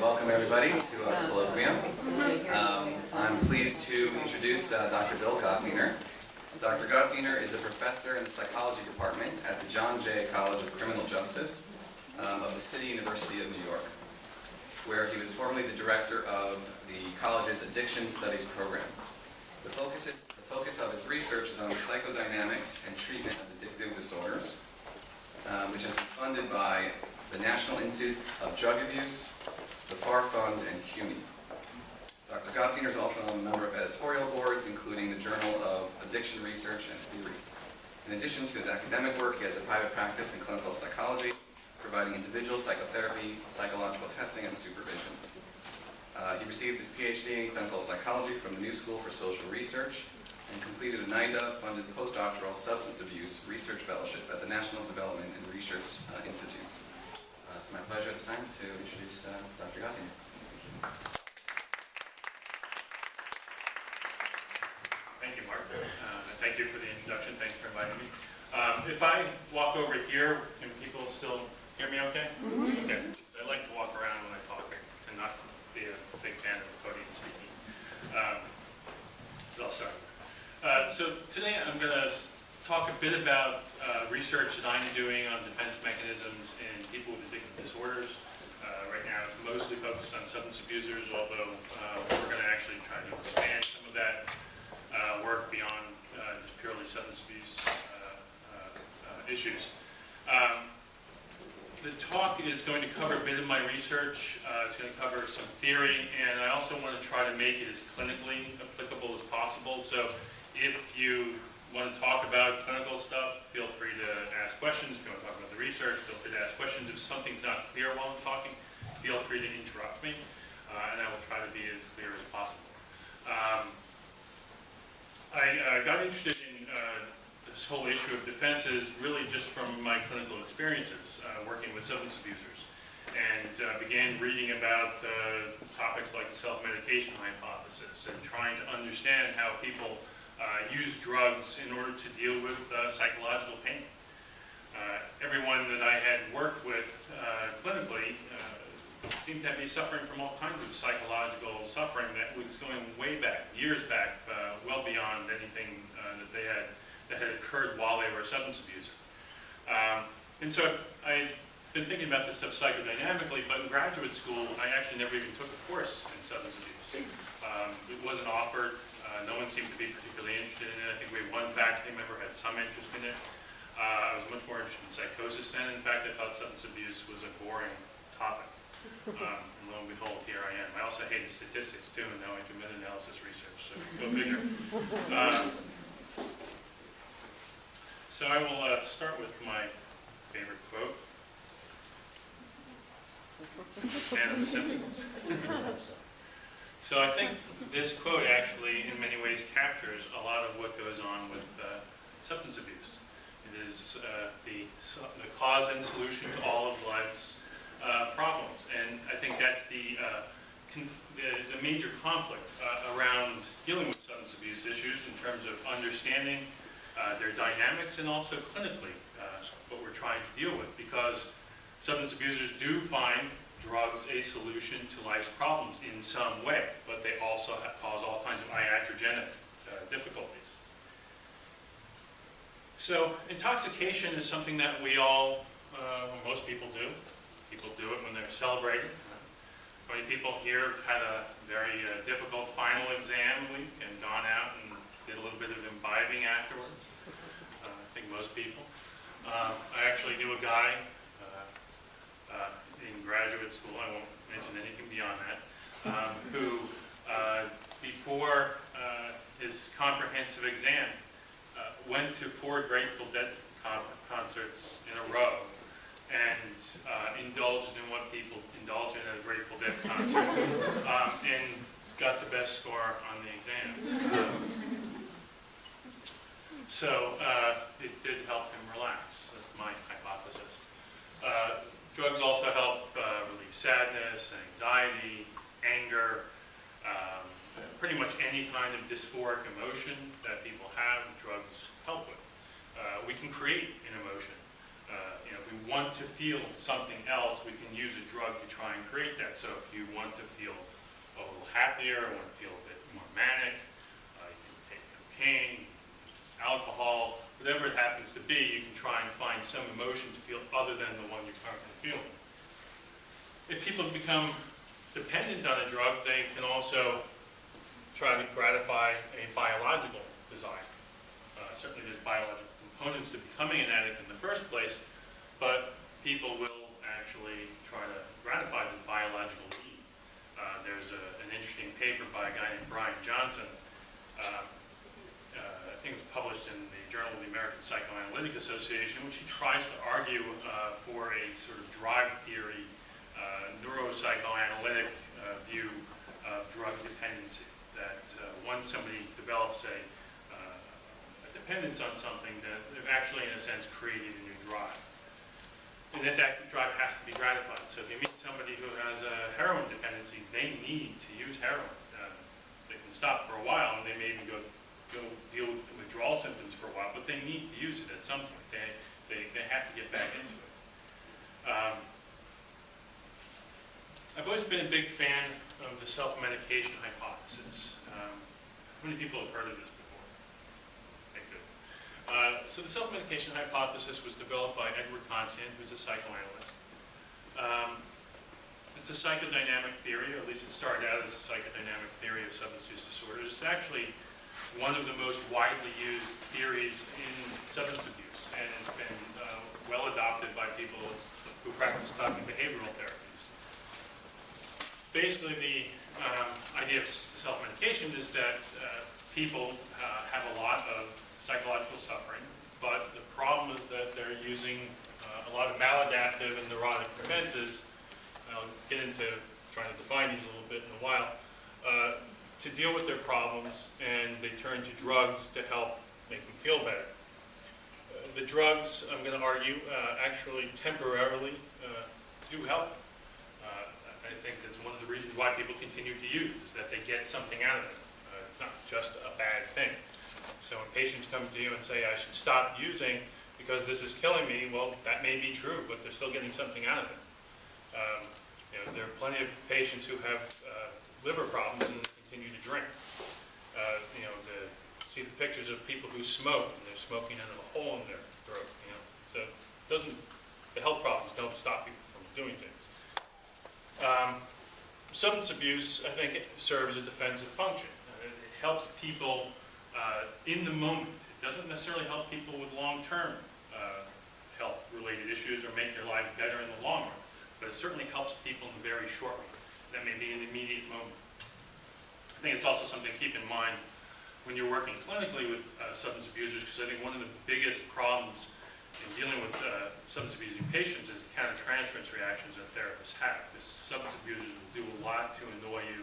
Welcome everybody to our colloquium. I'm pleased to introduce Dr. Bill Gottdiener. Dr. Gottdiener is a professor in the psychology department at the John Jay College of Criminal Justice of the City University of New York, where he was formerly the director of the college's addiction studies program. The focus of his research is on the psychodynamics and treatment of addictive disorders, which has been funded by the National Institute of Drug Abuse, the FAR Fund, and CUNY. Dr. Gottdiener is also on a number of editorial boards, including the Journal of Addiction Research and Theory. In addition to his academic work, he has a private practice in clinical psychology, providing individual psychotherapy, psychological testing, and supervision. He received his PhD in clinical psychology from the New School for Social Research and completed a NIDA-funded postdoctoral substance abuse research fellowship at the National Development and Research Institutes. It's my pleasure at this time to introduce Dr. Gottdiener. Thank you, Mark. And thank you for the introduction. Thanks for inviting me. If I walk over here, can people still hear me okay? Mm-hmm. Okay. I like to walk around when I talk and not be a big fan of podium speaking. I'll start. So today I'm going to talk a bit about research that I'm doing on defense mechanisms in people with addictive disorders. Right now it's mostly focused on substance abusers, although we're going to actually try to expand some of that work beyond just purely substance abuse issues. The talk is going to cover a bit of my research. It's going to cover some theory, and I also want to try to make it as clinically applicable as possible. So if you want to talk about clinical stuff, feel free to ask questions. If you want to talk about the research, feel free to ask questions. If something's not clear while I'm talking, feel free to interrupt me, and I will try to be as clear as possible. I got interested in this whole issue of defenses really just from my clinical experiences working with substance abusers, and began reading about topics like the self-medication hypothesis and trying to understand how people use drugs in order to deal with psychological pain. Everyone that I had worked with clinically seemed to be suffering from all kinds of psychological suffering that was going way back, years back, well beyond anything that had occurred while they were a substance abuser. And so I've been thinking about this stuff psychodynamically, but in graduate school I actually never even took a course in substance abuse. It wasn't offered. No one seemed to be particularly interested in it. I think we had one faculty member had some interest in it. I was much more interested in psychosis then. In fact, I thought substance abuse was a boring topic. And lo and behold, here I am. I also hated statistics too, and now I do meta-analysis research, so go figure. So I will start with my favorite quote. Man of the Simpsons. So I think this quote actually, in many ways, captures a lot of what goes on with substance abuse. It is the cause and solution to all of life's problems, and I think that's the major conflict around dealing with substance abuse issues in terms of understanding their dynamics and also clinically what we're trying to deal with, because substance abusers do find drugs a solution to life's problems in some way, but they also cause all kinds of iatrogenic difficulties. So intoxication is something that we all, most people do. People do it when they're celebrating. Many people here had a very difficult final exam week and gone out and did a little bit of imbibing afterwards. I think most people. I actually knew a guy in graduate school, I won't mention anything beyond that, who before his comprehensive exam went to 4 Grateful Dead concerts in a row and indulged in what people indulge in at a Grateful Dead concert and got the best score on the exam. So it did help him relax. That's my hypothesis. Drugs also help relieve sadness, anxiety, anger, pretty much any kind of dysphoric emotion that people have, drugs help with. We can create an emotion if we want to feel something else, we can use a drug to try and create that. So if you want to feel a little happier, want to feel a bit more manic, you can take cocaine, alcohol, whatever it happens to be, you can try and find some emotion to feel other than the one you're currently feeling. If people become dependent on a drug, they can also try to gratify a biological desire. Certainly there's biological components to becoming an addict in the first place, but people will actually try to gratify this biological need. There's an interesting paper by a guy named Brian Johnson, I think it was published in the Journal of the American Psychoanalytic Association, which he tries to argue for a sort of drive theory, neuropsychoanalytic view of drug dependency. That once somebody develops a dependence on something, that they've actually, in a sense, created a new drive. And that drive has to be gratified. So if you meet somebody who has a heroin dependency, they need to use heroin. They can stop for a while, and they may even go deal with withdrawal symptoms for a while, but they need to use it at some point. They have to get back into it. I've always been a big fan of the self-medication hypothesis. How many people have heard of this before? Okay, good. So the self-medication hypothesis was developed by Edward Constant, who's a psychoanalyst. It's a psychodynamic theory, or at least it started out as a psychodynamic theory of substance use disorders. It's actually one of the most widely used theories in substance abuse, and it's been well adopted by people who practice cognitive behavioral therapies. Basically, the idea of self-medication is that people have a lot of psychological suffering, but the problem is that they're using a lot of maladaptive and neurotic defenses. I'll get into trying to define these a little bit in a while, to deal with their problems, and they turn to drugs to help make them feel better. The drugs, I'm going to argue, actually temporarily do help. I think that's one of the reasons why people continue to use, is that they get something out of it. It's not just a bad thing. So when patients come to you and say, I should stop using because this is killing me, well, that may be true, but they're still getting something out of it. There are plenty of patients who have liver problems and continue to drink. See the pictures of people who smoke, and they're smoking out of a hole in their throat. So the health problems don't stop people from doing things. Substance abuse, I think, serves a defensive function. It helps people in the moment. It doesn't necessarily help people with long-term health-related issues or make their lives better in the long run, but it certainly helps people in the very short run. That may be an immediate moment. I think it's also something to keep in mind when you're working clinically with substance abusers, because I think one of the biggest problems in dealing with substance abusing patients is the counter-transference reactions that therapists have. Because substance abusers will do a lot to annoy you,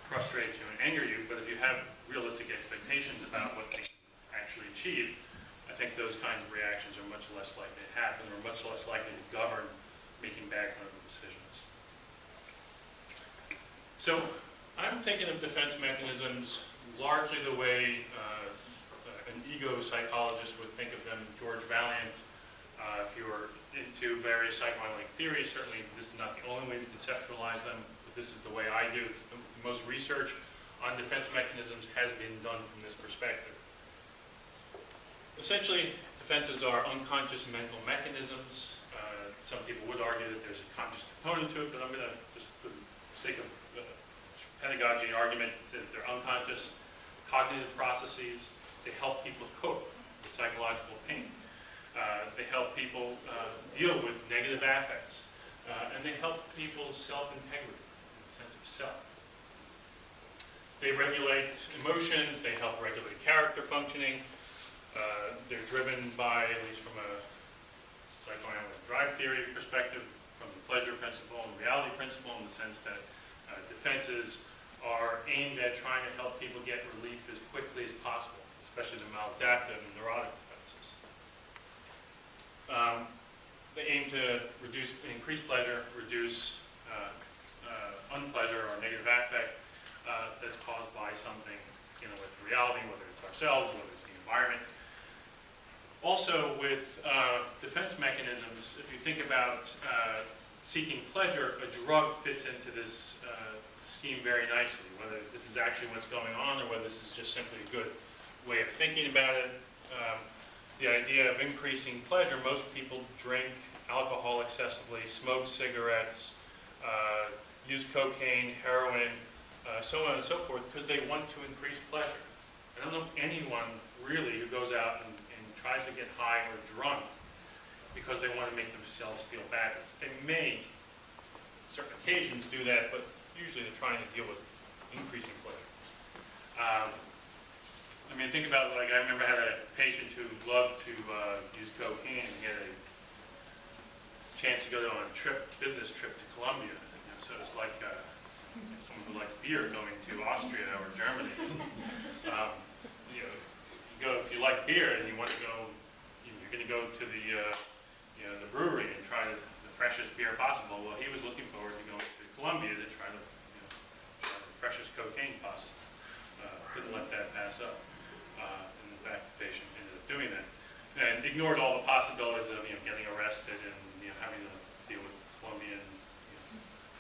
frustrate you, and anger you, but if you have realistic expectations about what they actually achieve, I think those kinds of reactions are much less likely to happen, or much less likely to govern making bad clinical decisions. So I'm thinking of defense mechanisms largely the way an ego psychologist would think of them. George Valiant, if you were into various psychoanalytic theories, certainly this is not the only way to conceptualize them, but this is the way I do. The most research on defense mechanisms has been done from this perspective. Essentially, defenses are unconscious mental mechanisms. Some people would argue that there's a conscious component to it, but I'm going to, just for the sake of pedagogy argument, say that they're unconscious cognitive processes. They help people cope with psychological pain. They help people deal with negative affects. And they help people's self-integrity, and sense of self. They regulate emotions. They help regulate character functioning. They're driven by, at least from a psychoanalytic drive theory perspective, from the pleasure principle and reality principle, in the sense that defenses are aimed at trying to help people get relief as quickly as possible, especially the maladaptive and neurotic defenses. They aim to increase pleasure, reduce unpleasure or negative affect that's caused by something with reality, whether it's ourselves, whether it's the environment. Also, with defense mechanisms, if you think about seeking pleasure, a drug fits into this scheme very nicely, whether this is actually what's going on or whether this is just simply a good way of thinking about it. The idea of increasing pleasure, most people drink alcohol excessively, smoke cigarettes, use cocaine, heroin, so on and so forth, because they want to increase pleasure. I don't know anyone really who goes out and tries to get high or drunk because they want to make themselves feel bad. They may, on certain occasions, do that, but usually they're trying to deal with increasing pleasure. I mean, think about, like, I remember I had a patient who loved to use cocaine and get a chance to go on a business trip to Colombia. So it's like someone who likes beer going to Austria or Germany. If you like beer and you want to go, you're going to go to the brewery and try the freshest beer possible. Well, he was looking forward to going to Colombia to try the freshest cocaine possible. Couldn't let that pass up. And in fact, the patient ended up doing that, and ignored all the possibilities of getting arrested and having to deal with Colombian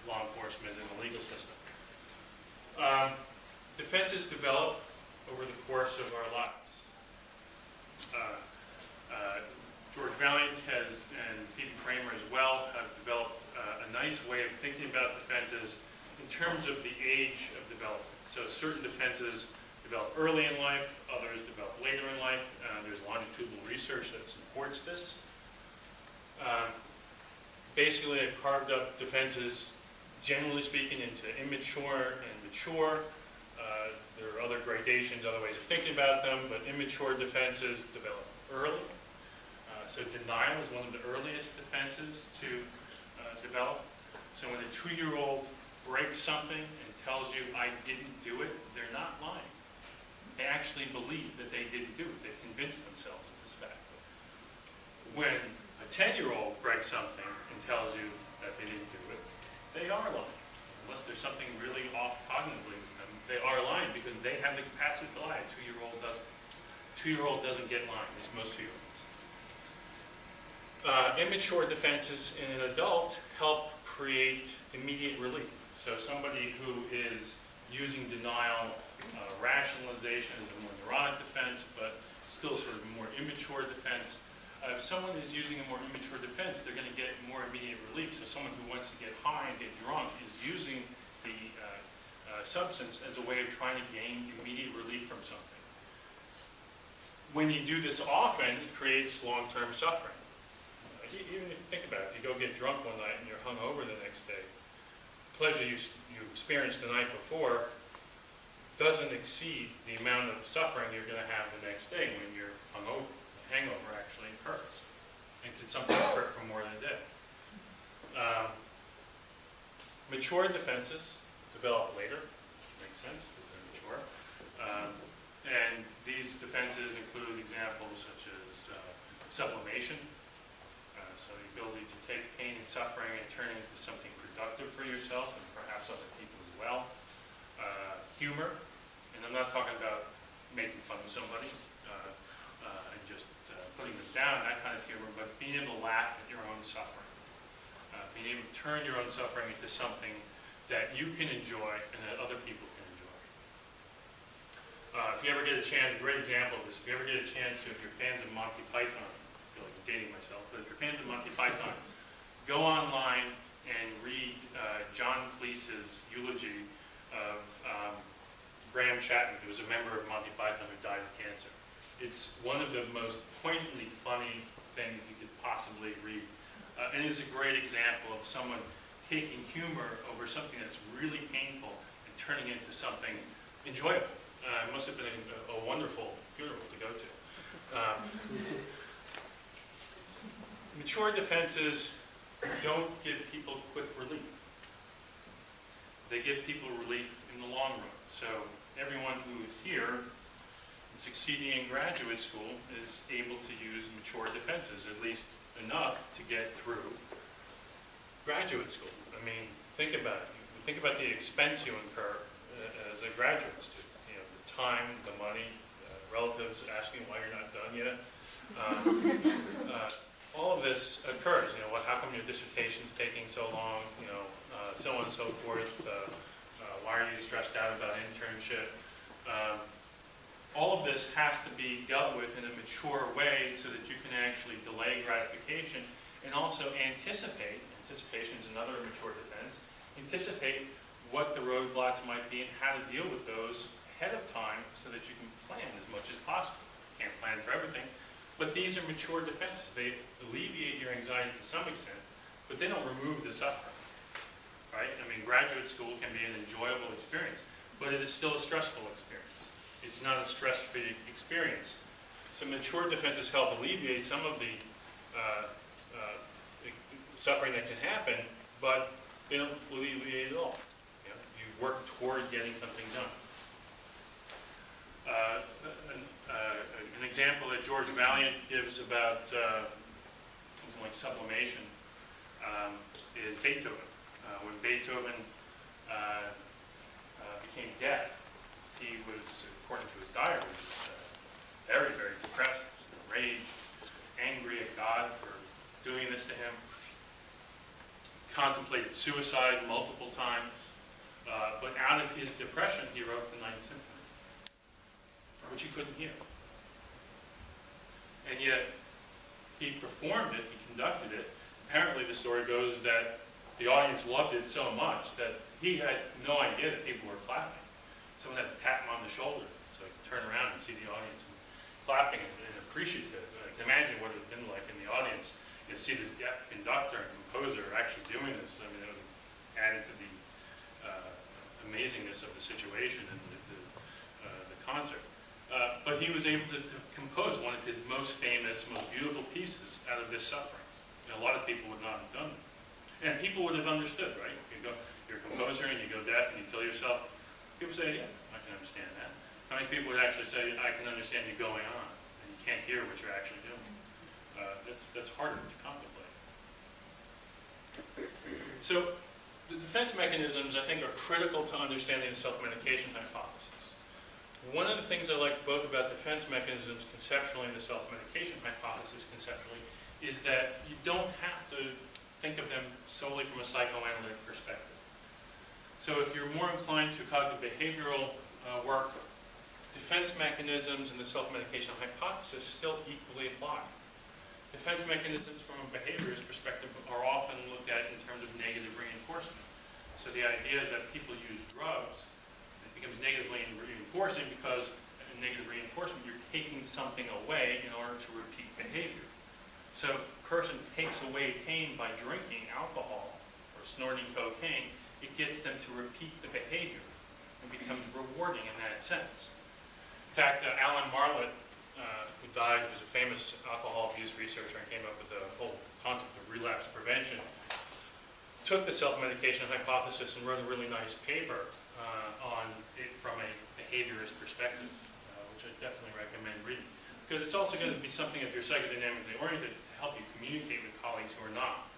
law enforcement and the legal system. Defenses develop over the course of our lives. George Valiant has, and Phoebe Kramer as well, have developed a nice way of thinking about defenses in terms of the age of development. So certain defenses develop early in life, others develop later in life. There's longitudinal research that supports this. Basically, I've carved up defenses, generally speaking, into immature and mature. There are other gradations, other ways of thinking about them, but immature defenses develop early. So denial is one of the earliest defenses to develop. So when a 2-year-old breaks something and tells you, I didn't do it, they're not lying. They actually believe that they didn't do it. They've convinced themselves of this fact. When a 10-year-old breaks something and tells you that they didn't do it, they are lying. Unless there's something really off cognitively with them, they are lying because they have the capacity to lie. A 2-year-old doesn't. 2-year-old doesn't get lying, at least most 2-year-olds. Immature defenses in an adult help create immediate relief. So somebody who is using denial, rationalization is a more neurotic defense, but still sort of a more immature defense. If someone is using a more immature defense, they're going to get more immediate relief. So someone who wants to get high and get drunk is using the substance as a way of trying to gain immediate relief from something. When you do this often, it creates long-term suffering. Even if you think about it, if you go get drunk one night and you're hungover the next day, the pleasure you experienced the night before doesn't exceed the amount of suffering you're going to have the next day when you're hungover. The hangover actually hurts and can sometimes hurt for more than a day. Mature defenses develop later, which makes sense because they're mature. And these defenses include examples such as sublimation. So the ability to take pain and suffering and turn it into something productive for yourself and perhaps other people as well. Humor, and I'm not talking about making fun of somebody and just putting them down, that kind of humor, but being able to laugh at your own suffering. Being able to turn your own suffering into something that you can enjoy and that other people can enjoy. If you ever get a chance, a great example of this, if you ever get a chance to, if you're fans of Monty Python, I feel like I'm dating myself, but if you're fans of Monty Python, go online and read John Cleese's eulogy of Graham Chapman, who was a member of Monty Python who died of cancer. It's one of the most poignantly funny things you could possibly read. And it's a great example of someone taking humor over something that's really painful and turning it into something enjoyable. It must have been a wonderful funeral to go to. Mature defenses don't give people quick relief. They give people relief in the long run. So everyone who is here and succeeding in graduate school is able to use mature defenses, at least enough to get through graduate school. I mean, think about it. Think about the expense you incur as a graduate student. You know, the time, the money, relatives asking why you're not done yet. All of this occurs, how come your dissertation's taking so long, so on and so forth. Why are you stressed out about internship? All of this has to be dealt with in a mature way so that you can actually delay gratification and also anticipate. Anticipation is another mature defense. Anticipate what the roadblocks might be and how to deal with those ahead of time so that you can plan as much as possible. Can't plan for everything, but these are mature defenses. They alleviate your anxiety to some extent, but they don't remove the suffering, right? I mean, graduate school can be an enjoyable experience, but it is still a stressful experience. It's not a stress-free experience. So mature defenses help alleviate some of the suffering that can happen, but they don't alleviate it all. You work toward getting something done. An example that George Valiant gives about something like sublimation is Beethoven. When Beethoven became deaf, he was, according to his diaries, very, very depressed, enraged, angry at God for doing this to him. Contemplated suicide multiple times, but out of his depression, he wrote the Ninth Symphony, which he couldn't hear. And yet, he performed it, he conducted it. Apparently, the story goes that the audience loved it so much that he had no idea that people were clapping. Someone had to tap him on the shoulder so he could turn around and see the audience clapping and appreciative. I can imagine what it would have been like in the audience. You see this deaf conductor and composer actually doing this. I mean, it would add to the amazingness of the situation and the concert. But he was able to compose one of his most famous, most beautiful pieces out of this suffering. A lot of people would not have done it. And people would have understood, right? You're a composer and you go deaf and you kill yourself. People say, yeah, I can understand that. How many people would actually say, I can understand you going on, and you can't hear what you're actually doing? That's harder to contemplate. So the defense mechanisms, I think, are critical to understanding the self-medication hypothesis. One of the things I like both about defense mechanisms conceptually and the self-medication hypothesis conceptually is that you don't have to think of them solely from a psychoanalytic perspective. So if you're more inclined to cognitive behavioral work, defense mechanisms and the self-medication hypothesis still equally apply. Defense mechanisms from a behaviorist perspective are often looked at in terms of negative reinforcement. So the idea is that people use drugs, it becomes negatively reinforcing because in negative reinforcement you're taking something away in order to repeat behavior. So if a person takes away pain by drinking alcohol or snorting cocaine, it gets them to repeat the behavior and becomes rewarding in that sense. In fact, Alan Marlett, who died, who was a famous alcohol abuse researcher and came up with the whole concept of relapse prevention, took the self-medication hypothesis and wrote a really nice paper on it from a behaviorist perspective, which I definitely recommend reading. Because it's also going to be something, if you're psychodynamically oriented, to help you communicate with colleagues who are not.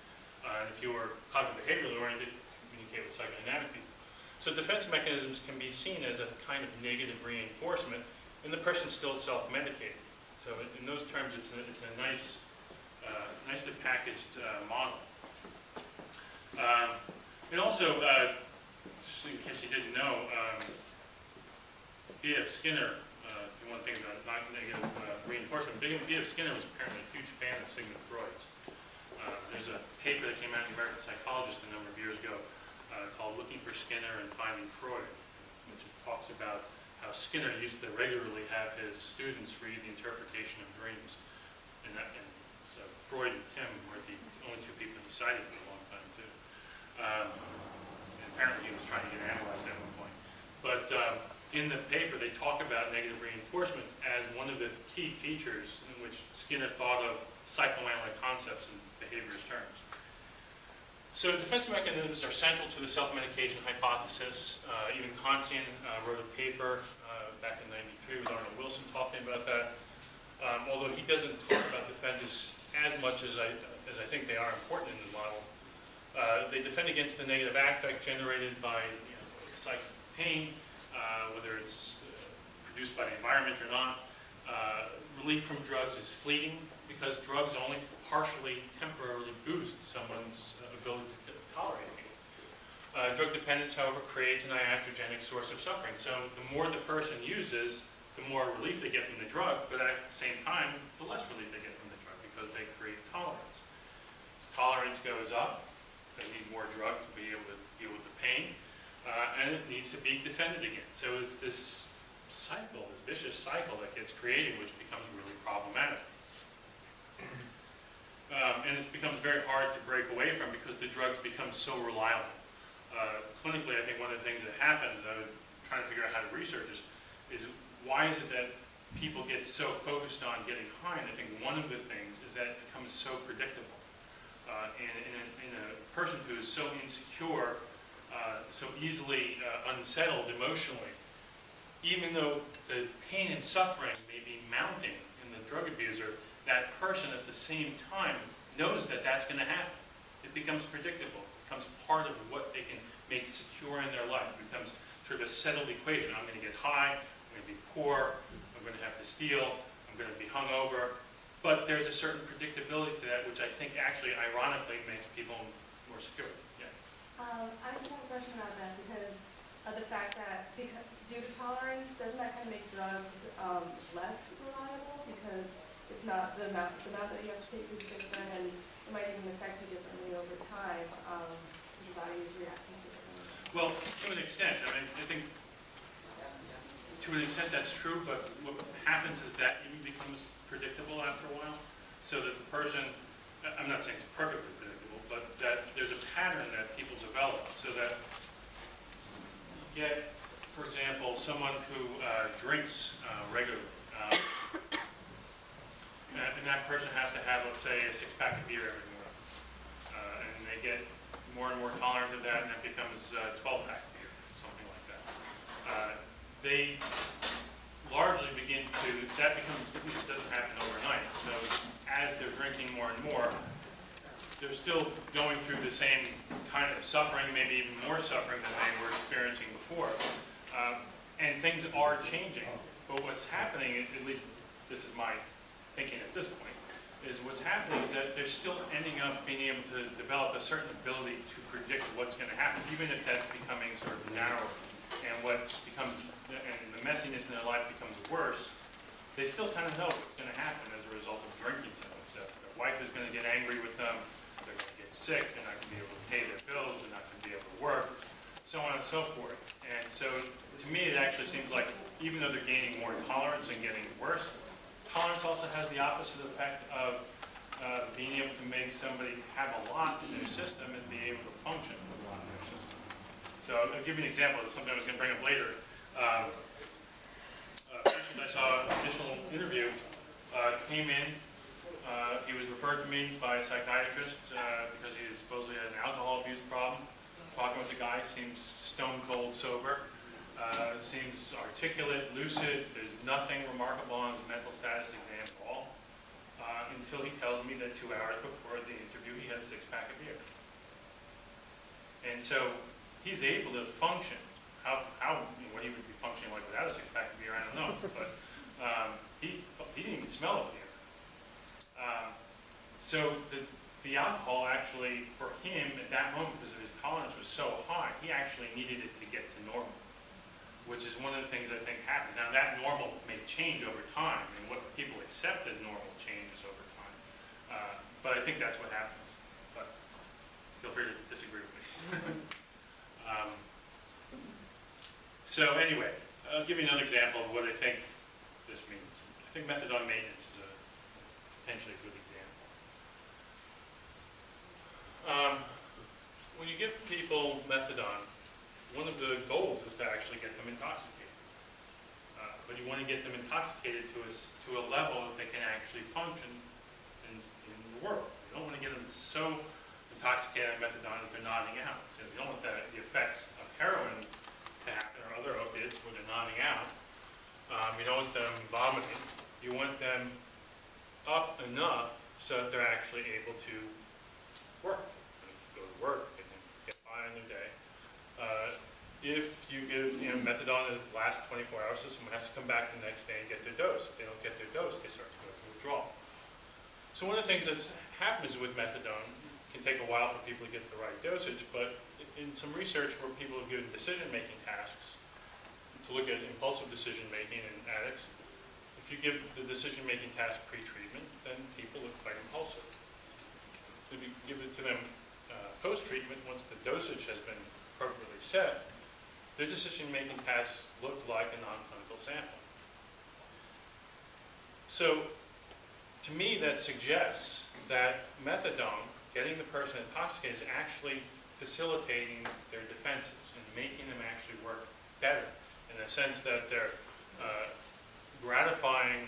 And if you are cognitive behaviorally oriented, communicate with psychodynamic people. So defense mechanisms can be seen as a kind of negative reinforcement, and the person's still self-medicated. So in those terms, it's a nice, nicely packaged model. And also, just in case you didn't know, B.F. Skinner, if you want to think about negative reinforcement, B.F. Skinner was apparently a huge fan of Sigmund Freud's. There's a paper that came out in the American Psychologist a number of years ago called Looking for Skinner and Finding Freud, which talks about how Skinner used to regularly have his students read the interpretation of dreams. And so Freud and him were the only two people he cited for a long time, too. And apparently he was trying to get analyzed at one point. But in the paper, they talk about negative reinforcement as one of the key features in which Skinner thought of psychoanalytic concepts in behaviorist terms. So defense mechanisms are central to the self-medication hypothesis. Even Kantian wrote a paper back in '93 with Arnold Wilson talking about that. Although he doesn't talk about defenses as much as I think they are important in the model. They defend against the negative affect generated by psychic pain, whether it's produced by the environment or not. Relief from drugs is fleeting because drugs only partially, temporarily boost someone's ability to tolerate it. Drug dependence, however, creates an iatrogenic source of suffering. So the more the person uses, the more relief they get from the drug, but at the same time, the less relief they get from the drug because they create tolerance. As tolerance goes up, they need more drug to be able to deal with the pain, and it needs to be defended against. So it's this cycle, this vicious cycle that gets created, which becomes really problematic. And it becomes very hard to break away from because the drugs become so reliable. Clinically, I think one of the things that happens, that I'm trying to figure out how to research is why is it that people get so focused on getting high? And I think one of the things is that it becomes so predictable. In a person who is so insecure, so easily unsettled emotionally, even though the pain and suffering may be mounting in the drug abuser, that person at the same time knows that that's going to happen. It becomes predictable. It becomes part of what they can make secure in their life. It becomes sort of a settled equation. I'm going to get high, I'm going to be poor, I'm going to have to steal, I'm going to be hungover. But there's a certain predictability to that, which I think actually, ironically, makes people more secure. Yeah. I just have a question about that because of the fact that due to tolerance, doesn't that kind of make drugs less reliable because it's not the amount that you have to take is different, and it might even affect you differently over time. Your body is reacting differently. Well, to an extent, I mean, I think to an extent that's true, but what happens is that even becomes predictable after a while, so that the person, I'm not saying it's perfectly predictable, but that there's a pattern that people develop, so that you get, for example, someone who drinks regularly, and that person has to have, let's say, a six-pack of beer every morning, and they get more and more tolerant of that, and that becomes a 12-pack of beer, something like that. They largely begin to, that becomes, it doesn't happen overnight, so as they're drinking more and more, they're still going through the same kind of suffering, maybe even more suffering than they were experiencing before. And things are changing, but what's happening, at least this is my thinking at this point, is what's happening is that they're still ending up being able to develop a certain ability to predict what's going to happen, even if that's becoming sort of narrow, and what becomes, and the messiness in their life becomes worse, they still kind of know what's going to happen as a result of drinking so much. So their wife is going to get angry with them, they're going to get sick, they're not going to be able to pay their bills, they're not going to be able to work, so on and so forth. And so to me, it actually seems like even though they're gaining more tolerance and getting worse, tolerance also has the opposite effect of being able to make somebody have a lot in their system and be able to function with a lot in their system. So I'll give you an example of something I was going to bring up later. A patient I saw an initial interview came in. He was referred to me by a psychiatrist because he supposedly had an alcohol abuse problem. Talking with the guy, seems stone cold sober. Seems articulate, lucid. There's nothing remarkable on his mental status exam at all. Until he tells me that 2 hours before the interview, he had a six-pack of beer. And so he's able to function. What he would be functioning like without a six-pack of beer, I don't know. But he didn't even smell of beer. So the alcohol actually, for him at that moment, because his tolerance was so high, he actually needed it to get to normal, which is one of the things I think happens. Now that normal may change over time, and what people accept as normal changes over time. But I think that's what happens. But feel free to disagree with me. So anyway, I'll give you another example of what I think this means. I think methadone maintenance is a potentially a good example. When you give people methadone, one of the goals is to actually get them intoxicated. But you want to get them intoxicated to a level that they can actually function in the world. You don't want to get them so intoxicated on methadone that they're nodding out. So you don't want the effects of heroin to happen or other opiates where they're nodding out. You don't want them vomiting. You want them up enough so that they're actually able to work. They can go to work, they can get by on their day. if you give methadone that lasts 24 hours, so someone has to come back the next day and get their dose. If they don't get their dose, they start to go through withdrawal. So one of the things that happens with methadone, can take a while for people to get the right dosage, but in some research where people have given decision-making tasks to look at impulsive decision-making in addicts, if you give the decision-making task pre-treatment, then people look quite impulsive. If you give it to them post-treatment, once the dosage has been appropriately set, their decision-making tasks look like a non-clinical sample. So, to me, that suggests that methadone, getting the person intoxicated, is actually facilitating their defenses and making them actually work better, in the sense that they're gratifying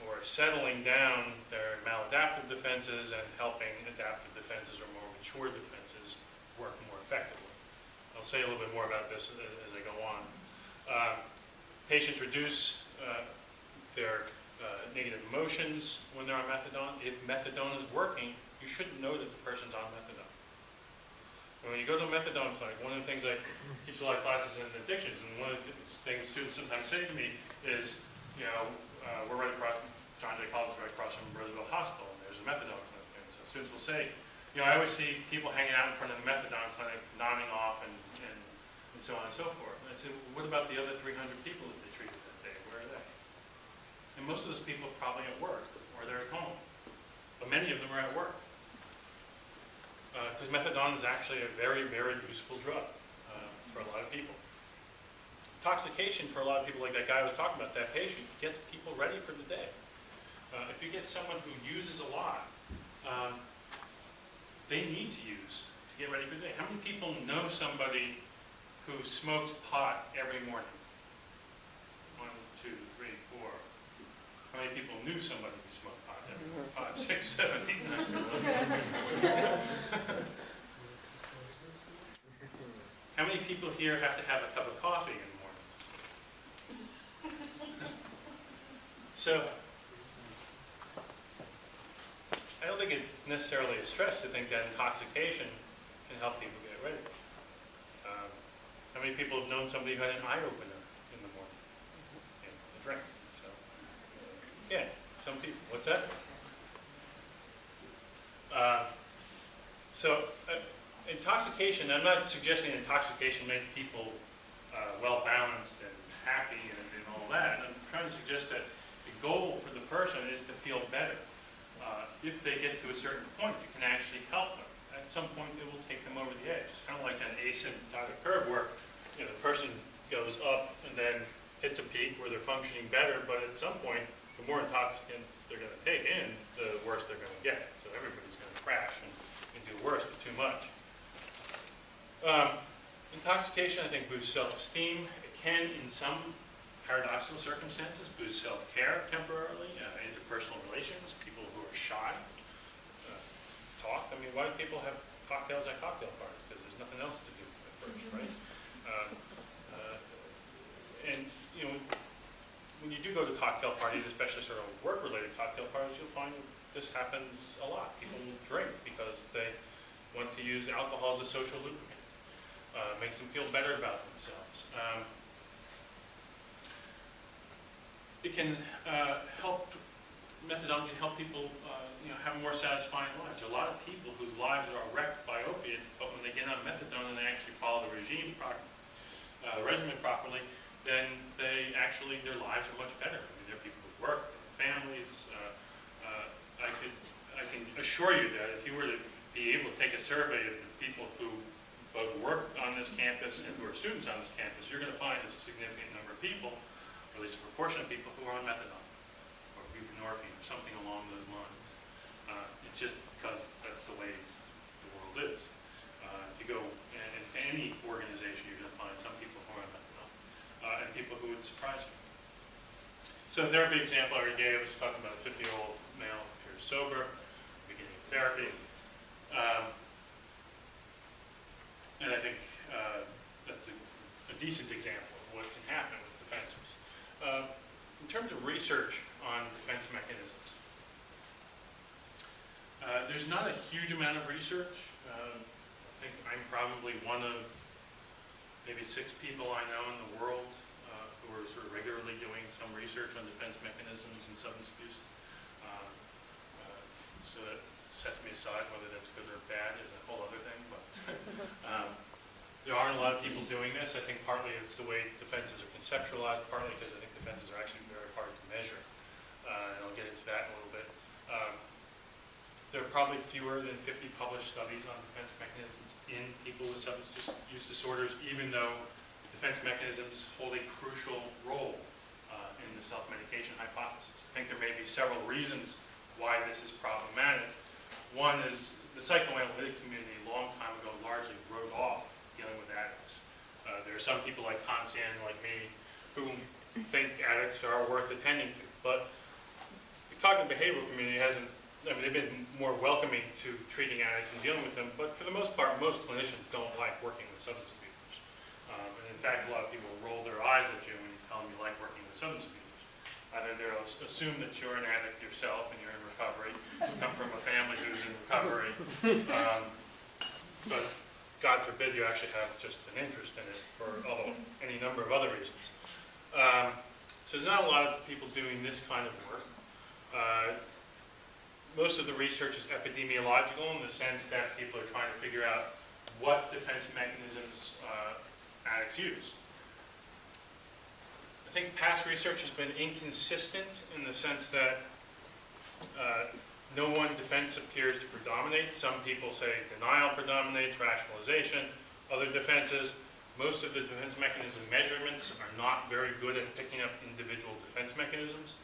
or settling down their maladaptive defenses and helping adaptive defenses or more mature defenses work more effectively. I'll say a little bit more about this as I go on. Patients reduce their negative emotions when they're on methadone. If methadone is working, you shouldn't know that the person's on methadone. And when you go to a methadone clinic, one of the things I teach a lot of classes in addictions, and one of the things students sometimes say to me is, we're right across, John Jay College is right across from Roosevelt Hospital, and there's a methadone clinic there. And so students will say, I always see people hanging out in front of the methadone clinic, nodding off and so on and so forth. And I said, well, what about the other 300 people that they treated that day? Where are they? And most of those people are probably at work, or they're at home. But many of them are at work. Because methadone is actually a very, very useful drug for a lot of people. Intoxication for a lot of people, like that guy I was talking about, that patient, gets people ready for the day. If you get someone who uses a lot, they need to use to get ready for the day. How many people know somebody who smokes pot every morning? 1, 2, 3, 4. How many people knew somebody who smoked pot every morning? 5, 6, 7, 8, 9. How many people here have to have a cup of coffee in the morning? So, I don't think it's necessarily a stress to think that intoxication can help people get ready. How many people have known somebody who had an eye opener in the morning? A drink. So, yeah, some people. What's that? Intoxication, I'm not suggesting intoxication makes people well-balanced and happy and all that. I'm trying to suggest that the goal for the person is to feel better. If they get to a certain point, it can actually help them. At some point, it will take them over the edge. It's kind of like an asymptotic curve where the person goes up and then hits a peak where they're functioning better, but at some point, the more intoxicants they're going to take in, the worse they're going to get. So everybody's going to crash and do worse with too much. Intoxication, I think, boosts self-esteem. It can, in some paradoxical circumstances, boost self-care temporarily, interpersonal relations, people who are shy, talk. I mean, why do people have cocktails at cocktail parties? Because there's nothing else to do at first, right? And, when you do go to cocktail parties, especially sort of work-related cocktail parties, you'll find this happens a lot. People drink because they want to use alcohol as a social lubricant. Makes them feel better about themselves. It can methadone can help people have more satisfying lives. There are a lot of people whose lives are wrecked by opiates, but when they get on methadone and they actually follow the regimen properly, then their lives are much better. I mean, there are people who work, families. I can assure you that if you were to be able to take a survey of the people who both work on this campus and who are students on this campus, you're going to find a significant number of people, or at least a proportion of people, who are on methadone or buprenorphine or something along those lines. It's just because that's the way the world is. If you go into any organization, you're going to find some people who are on methadone and people who would surprise you. So the therapy example I already gave was talking about a 50-year-old male who is sober, beginning of therapy. And I think that's a decent example of what can happen with defenses. In terms of research on defense mechanisms, there's not a huge amount of research. I think I'm probably one of maybe 6 people I know in the world who are sort of regularly doing some research on defense mechanisms and substance abuse. So that sets me aside. Whether that's good or bad is a whole other thing. But there aren't a lot of people doing this. I think partly it's the way defenses are conceptualized, partly because I think defenses are actually very hard to measure. And I'll get into that in a little bit. There are probably fewer than 50 published studies on defense mechanisms in people with substance use disorders, even though defense mechanisms hold a crucial role in the self-medication hypothesis. I think there may be several reasons why this is problematic. One is the psychoanalytic community a long time ago largely wrote off dealing with addicts. There are some people like Kansian, like me, who think addicts are worth attending to, but the cognitive behavioral community hasn't, I mean, they've been more welcoming to treating addicts and dealing with them, but for the most part, most clinicians don't like working with substance abusers. And in fact, a lot of people roll their eyes at you when you tell them you like working with substance abusers. Either they'll assume that you're an addict yourself and you're in recovery, you come from a family who's in recovery, but God forbid you actually have just an interest in it for any number of other reasons. So there's not a lot of people doing this kind of work. Most of the research is epidemiological in the sense that people are trying to figure out what defense mechanisms addicts use. I think past research has been inconsistent in the sense that no one defense appears to predominate. Some people say denial predominates, rationalization. Other defenses, most of the defense mechanism measurements are not very good at picking up individual defense mechanisms.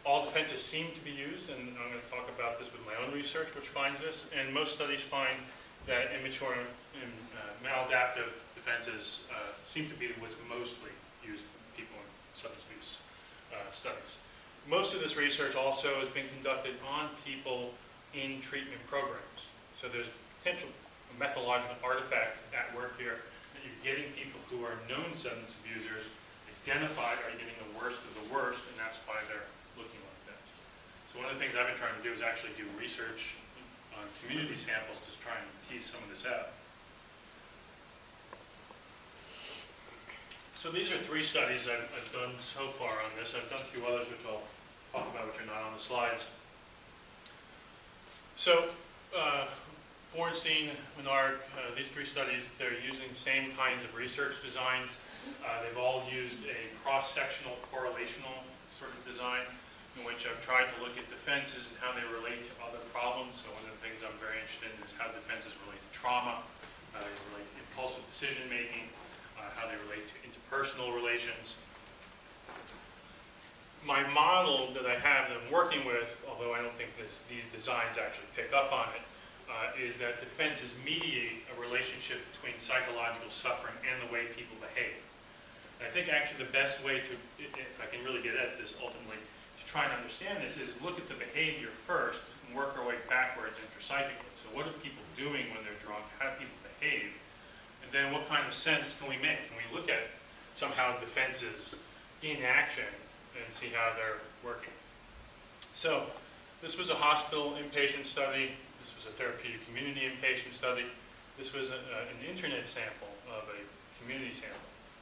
All defenses seem to be used, and I'm going to talk about this with my own research, which finds this, and most studies find that immature and maladaptive defenses seem to be what's mostly used in people in substance abuse studies. Most of this research also has been conducted on people in treatment programs. So there's potential methodological artifact at work here that you're getting people who are known substance abusers identified are getting the worst of the worst, and that's why they're looking like that. So one of the things I've been trying to do is actually do research on community samples to try and tease some of this out. So these are 3 studies I've done so far on this. I've done a few others which I'll talk about, which are not on the slides. So Bornstein, Menard, these 3 studies, they're using the same kinds of research designs. They've all used a cross-sectional correlational sort of design in which I've tried to look at defenses and how they relate to other problems. So one of the things I'm very interested in is how defenses relate to trauma, how they relate to impulsive decision-making, how they relate to interpersonal relations. My model that I have that I'm working with, although I don't think these designs actually pick up on it, is that defenses mediate a relationship between psychological suffering and the way people behave. And I think actually the best way to, if I can really get at this ultimately, to try and understand this is look at the behavior first and work our way backwards intrapsychically. So what are people doing when they're drunk? How do people behave? And then what kind of sense can we make? Can we look at somehow defenses in action and see how they're working? So this was a hospital inpatient study. This was a therapeutic community inpatient study. This was an internet sample of a community sample.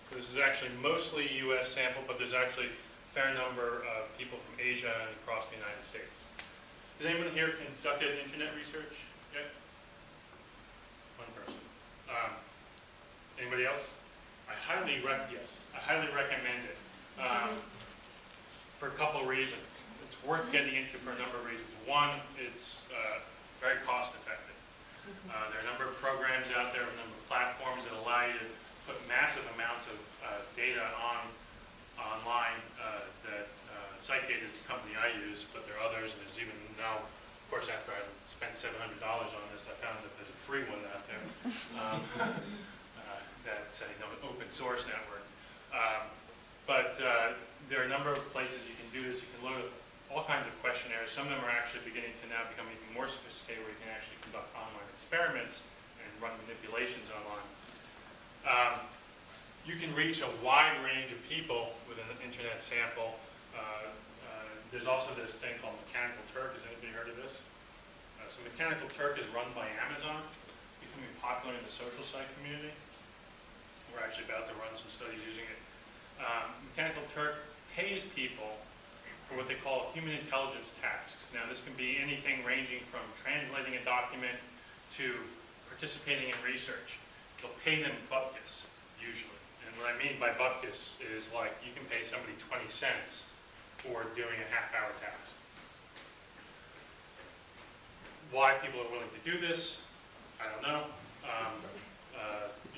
So this is actually mostly US sample, but there's actually a fair number of people from Asia and across the United States. Has anyone here conducted internet research yet? One person. Anybody else? I highly recommend it for a couple of reasons. It's worth getting into for a number of reasons. One, it's very cost effective. There are a number of programs out there, a number of platforms that allow you to put massive amounts of data online. SiteGate is the company I use, but there are others, and there's even now, of course, after I spent $700 on this, I found that there's a free one out there. That's an open source network. But there are a number of places you can do this. You can load up all kinds of questionnaires. Some of them are actually beginning to now become even more sophisticated where you can actually conduct online experiments and run manipulations online. You can reach a wide range of people with an internet sample. There's also this thing called Mechanical Turk. Has anybody heard of this? So Mechanical Turk is run by Amazon, becoming popular in the social site community. We're actually about to run some studies using it. Mechanical Turk pays people for what they call human intelligence tasks. Now, this can be anything ranging from translating a document to participating in research. They'll pay them bupkis, usually. And what I mean by bupkis is like you can pay somebody 20 cents for doing a half-hour task. Why people are willing to do this, I don't know.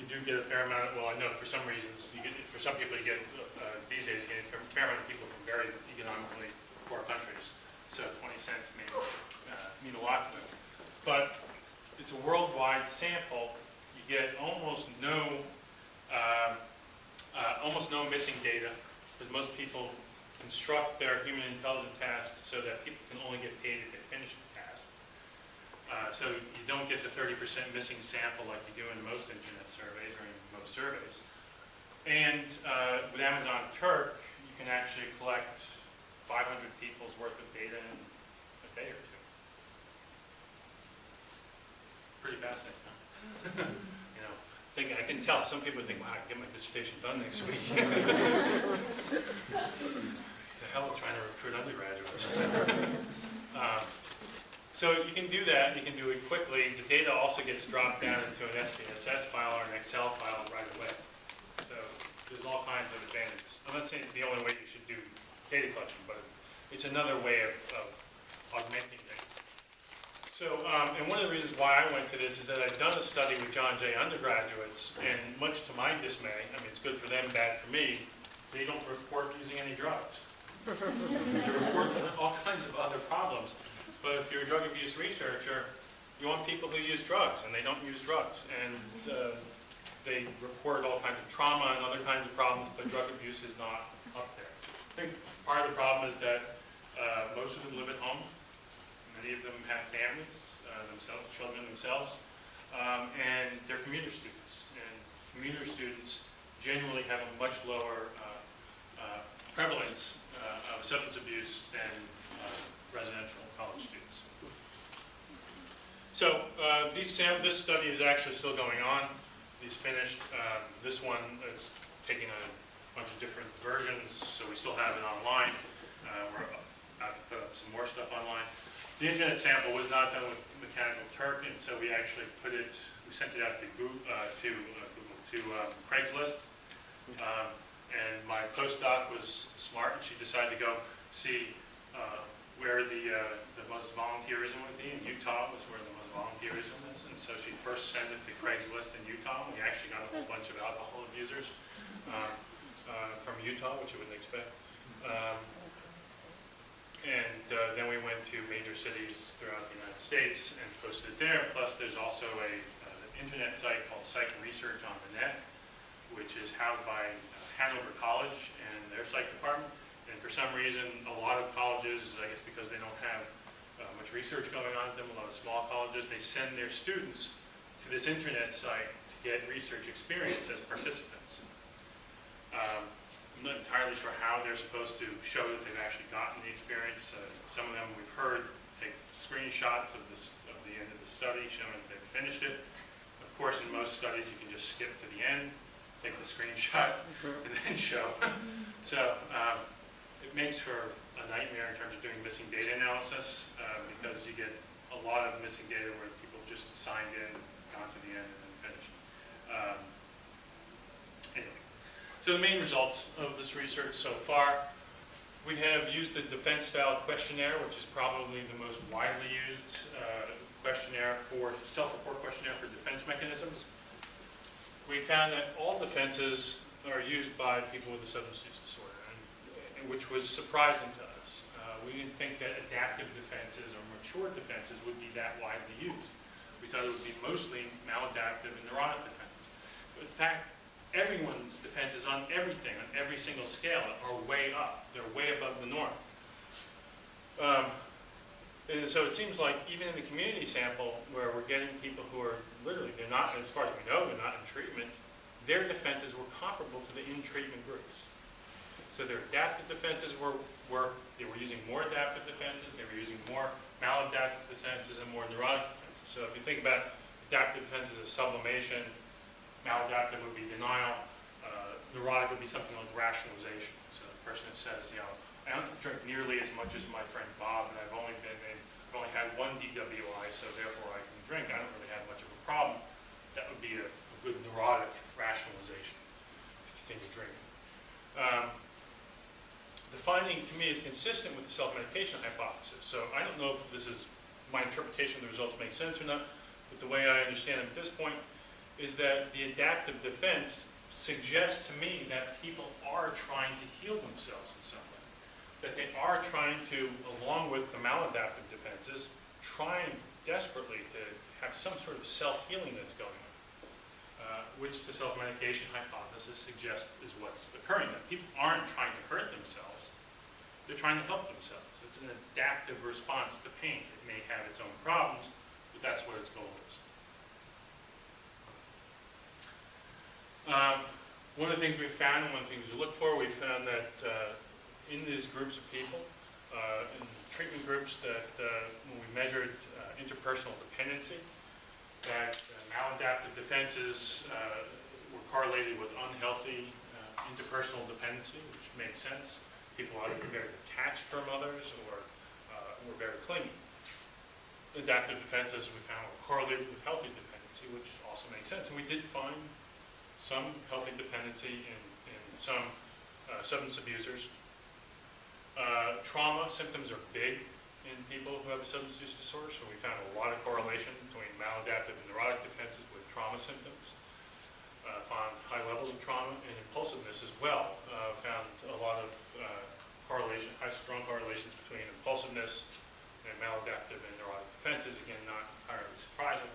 You do get a fair amount of, well, I know for some reasons, for some people you get, these days you get a fair amount of people from very economically poor countries. So 20 cents may mean a lot to them. But it's a worldwide sample. You get almost no missing data, because most people construct their human intelligence tasks so that people can only get paid if they finish the task. So you don't get the 30% missing sample like you do in most internet surveys or in most surveys. And with Amazon Turk, you can actually collect 500 people's worth of data in a day or two. Pretty fascinating, huh? You know, I can tell some people think, wow, I can get my dissertation done next week. To hell with trying to recruit undergraduates. So you can do that, you can do it quickly. The data also gets dropped down into an SPSS file or an Excel file right away. So there's all kinds of advantages. I'm not saying it's the only way you should do data collection, but it's another way of augmenting things. So, and one of the reasons why I went to this is that I've done a study with John Jay undergraduates, and much to my dismay, I mean, it's good for them, bad for me, they don't report using any drugs. They report all kinds of other problems. But if you're a drug abuse researcher, you want people who use drugs, and they don't use drugs. And they report all kinds of trauma and other kinds of problems, but drug abuse is not up there. I think part of the problem is that most of them live at home. Many of them have families, children themselves, and they're commuter students. And commuter students generally have a much lower prevalence of substance abuse than residential college students. So this study is actually still going on. These finished. This one is taking a bunch of different versions, so we still have it online. We're about to put up some more stuff online. The internet sample was not done with Mechanical Turk, and so we actually we sent it out to Craigslist. And my postdoc was smart, and she decided to go see where the most volunteerism would be. In Utah was where the most volunteerism is, and so she first sent it to Craigslist in Utah. We actually got a whole bunch of alcohol abusers from Utah, which you wouldn't expect. Then we went to major cities throughout the United States and posted it there. Plus, there's also an internet site called Psych Research on the Net, which is housed by Hanover College and their psych department. And for some reason, a lot of colleges, I guess because they don't have much research going on at them, a lot of small colleges, they send their students to this internet site to get research experience as participants. I'm not entirely sure how they're supposed to show that they've actually gotten the experience. Some of them we've heard take screenshots of the end of the study showing that they've finished it. Of course, in most studies, you can just skip to the end, take the screenshot, and then show. So it makes for a nightmare in terms of doing missing data analysis because you get a lot of missing data where people just signed in, gone to the end, and then finished. Anyway, so the main results of this research so far, we have used the defense-style questionnaire, which is probably the most widely used self-report questionnaire for defense mechanisms. We found that all defenses are used by people with a substance use disorder, which was surprising to us. We didn't think that adaptive defenses or mature defenses would be that widely used. We thought it would be mostly maladaptive and neurotic defenses. But in fact, everyone's defenses on everything, on every single scale, are way up. They're way above the norm. And so it seems like even in the community sample, where we're getting people who are literally, they're not, as far as we know, they're not in treatment, their defenses were comparable to the in-treatment groups. So their adaptive defenses they were using more adaptive defenses, they were using more maladaptive defenses, and more neurotic defenses. So if you think about adaptive defenses as sublimation, Maladaptive would be denial. Neurotic would be something like rationalization. So the person that says, you know, I don't drink nearly as much as my friend Bob, and I've only had one DWI, so therefore I can drink. I don't really have much of a problem. That would be a good neurotic rationalization to continue drinking. The finding to me is consistent with the self-medication hypothesis. So I don't know if this is my interpretation of the results make sense or not, but the way I understand them at this point is that the adaptive defense suggests to me that people are trying to heal themselves in some way. That they are trying to, along with the maladaptive defenses, trying desperately to have some sort of self-healing that's going on, which the self-medication hypothesis suggests is what's occurring. That people aren't trying to hurt themselves, they're trying to help themselves. It's an adaptive response to pain. It may have its own problems, but that's what its goal is. One of the things we've found, and one of the things we look for, we found that in these groups of people, in treatment groups, that when we measured interpersonal dependency, that maladaptive defenses were correlated with unhealthy interpersonal dependency, which made sense. People either were very detached from others or were very clingy. Adaptive defenses we found were correlated with healthy dependency, which also made sense. And we did find some healthy dependency in some substance abusers. Trauma symptoms are big in people who have a substance use disorder, so we found a lot of correlation between maladaptive and neurotic defenses with trauma symptoms. Found high levels of trauma and impulsiveness as well. Found a lot of strong correlations between impulsiveness and maladaptive and neurotic defenses. Again, not entirely surprising.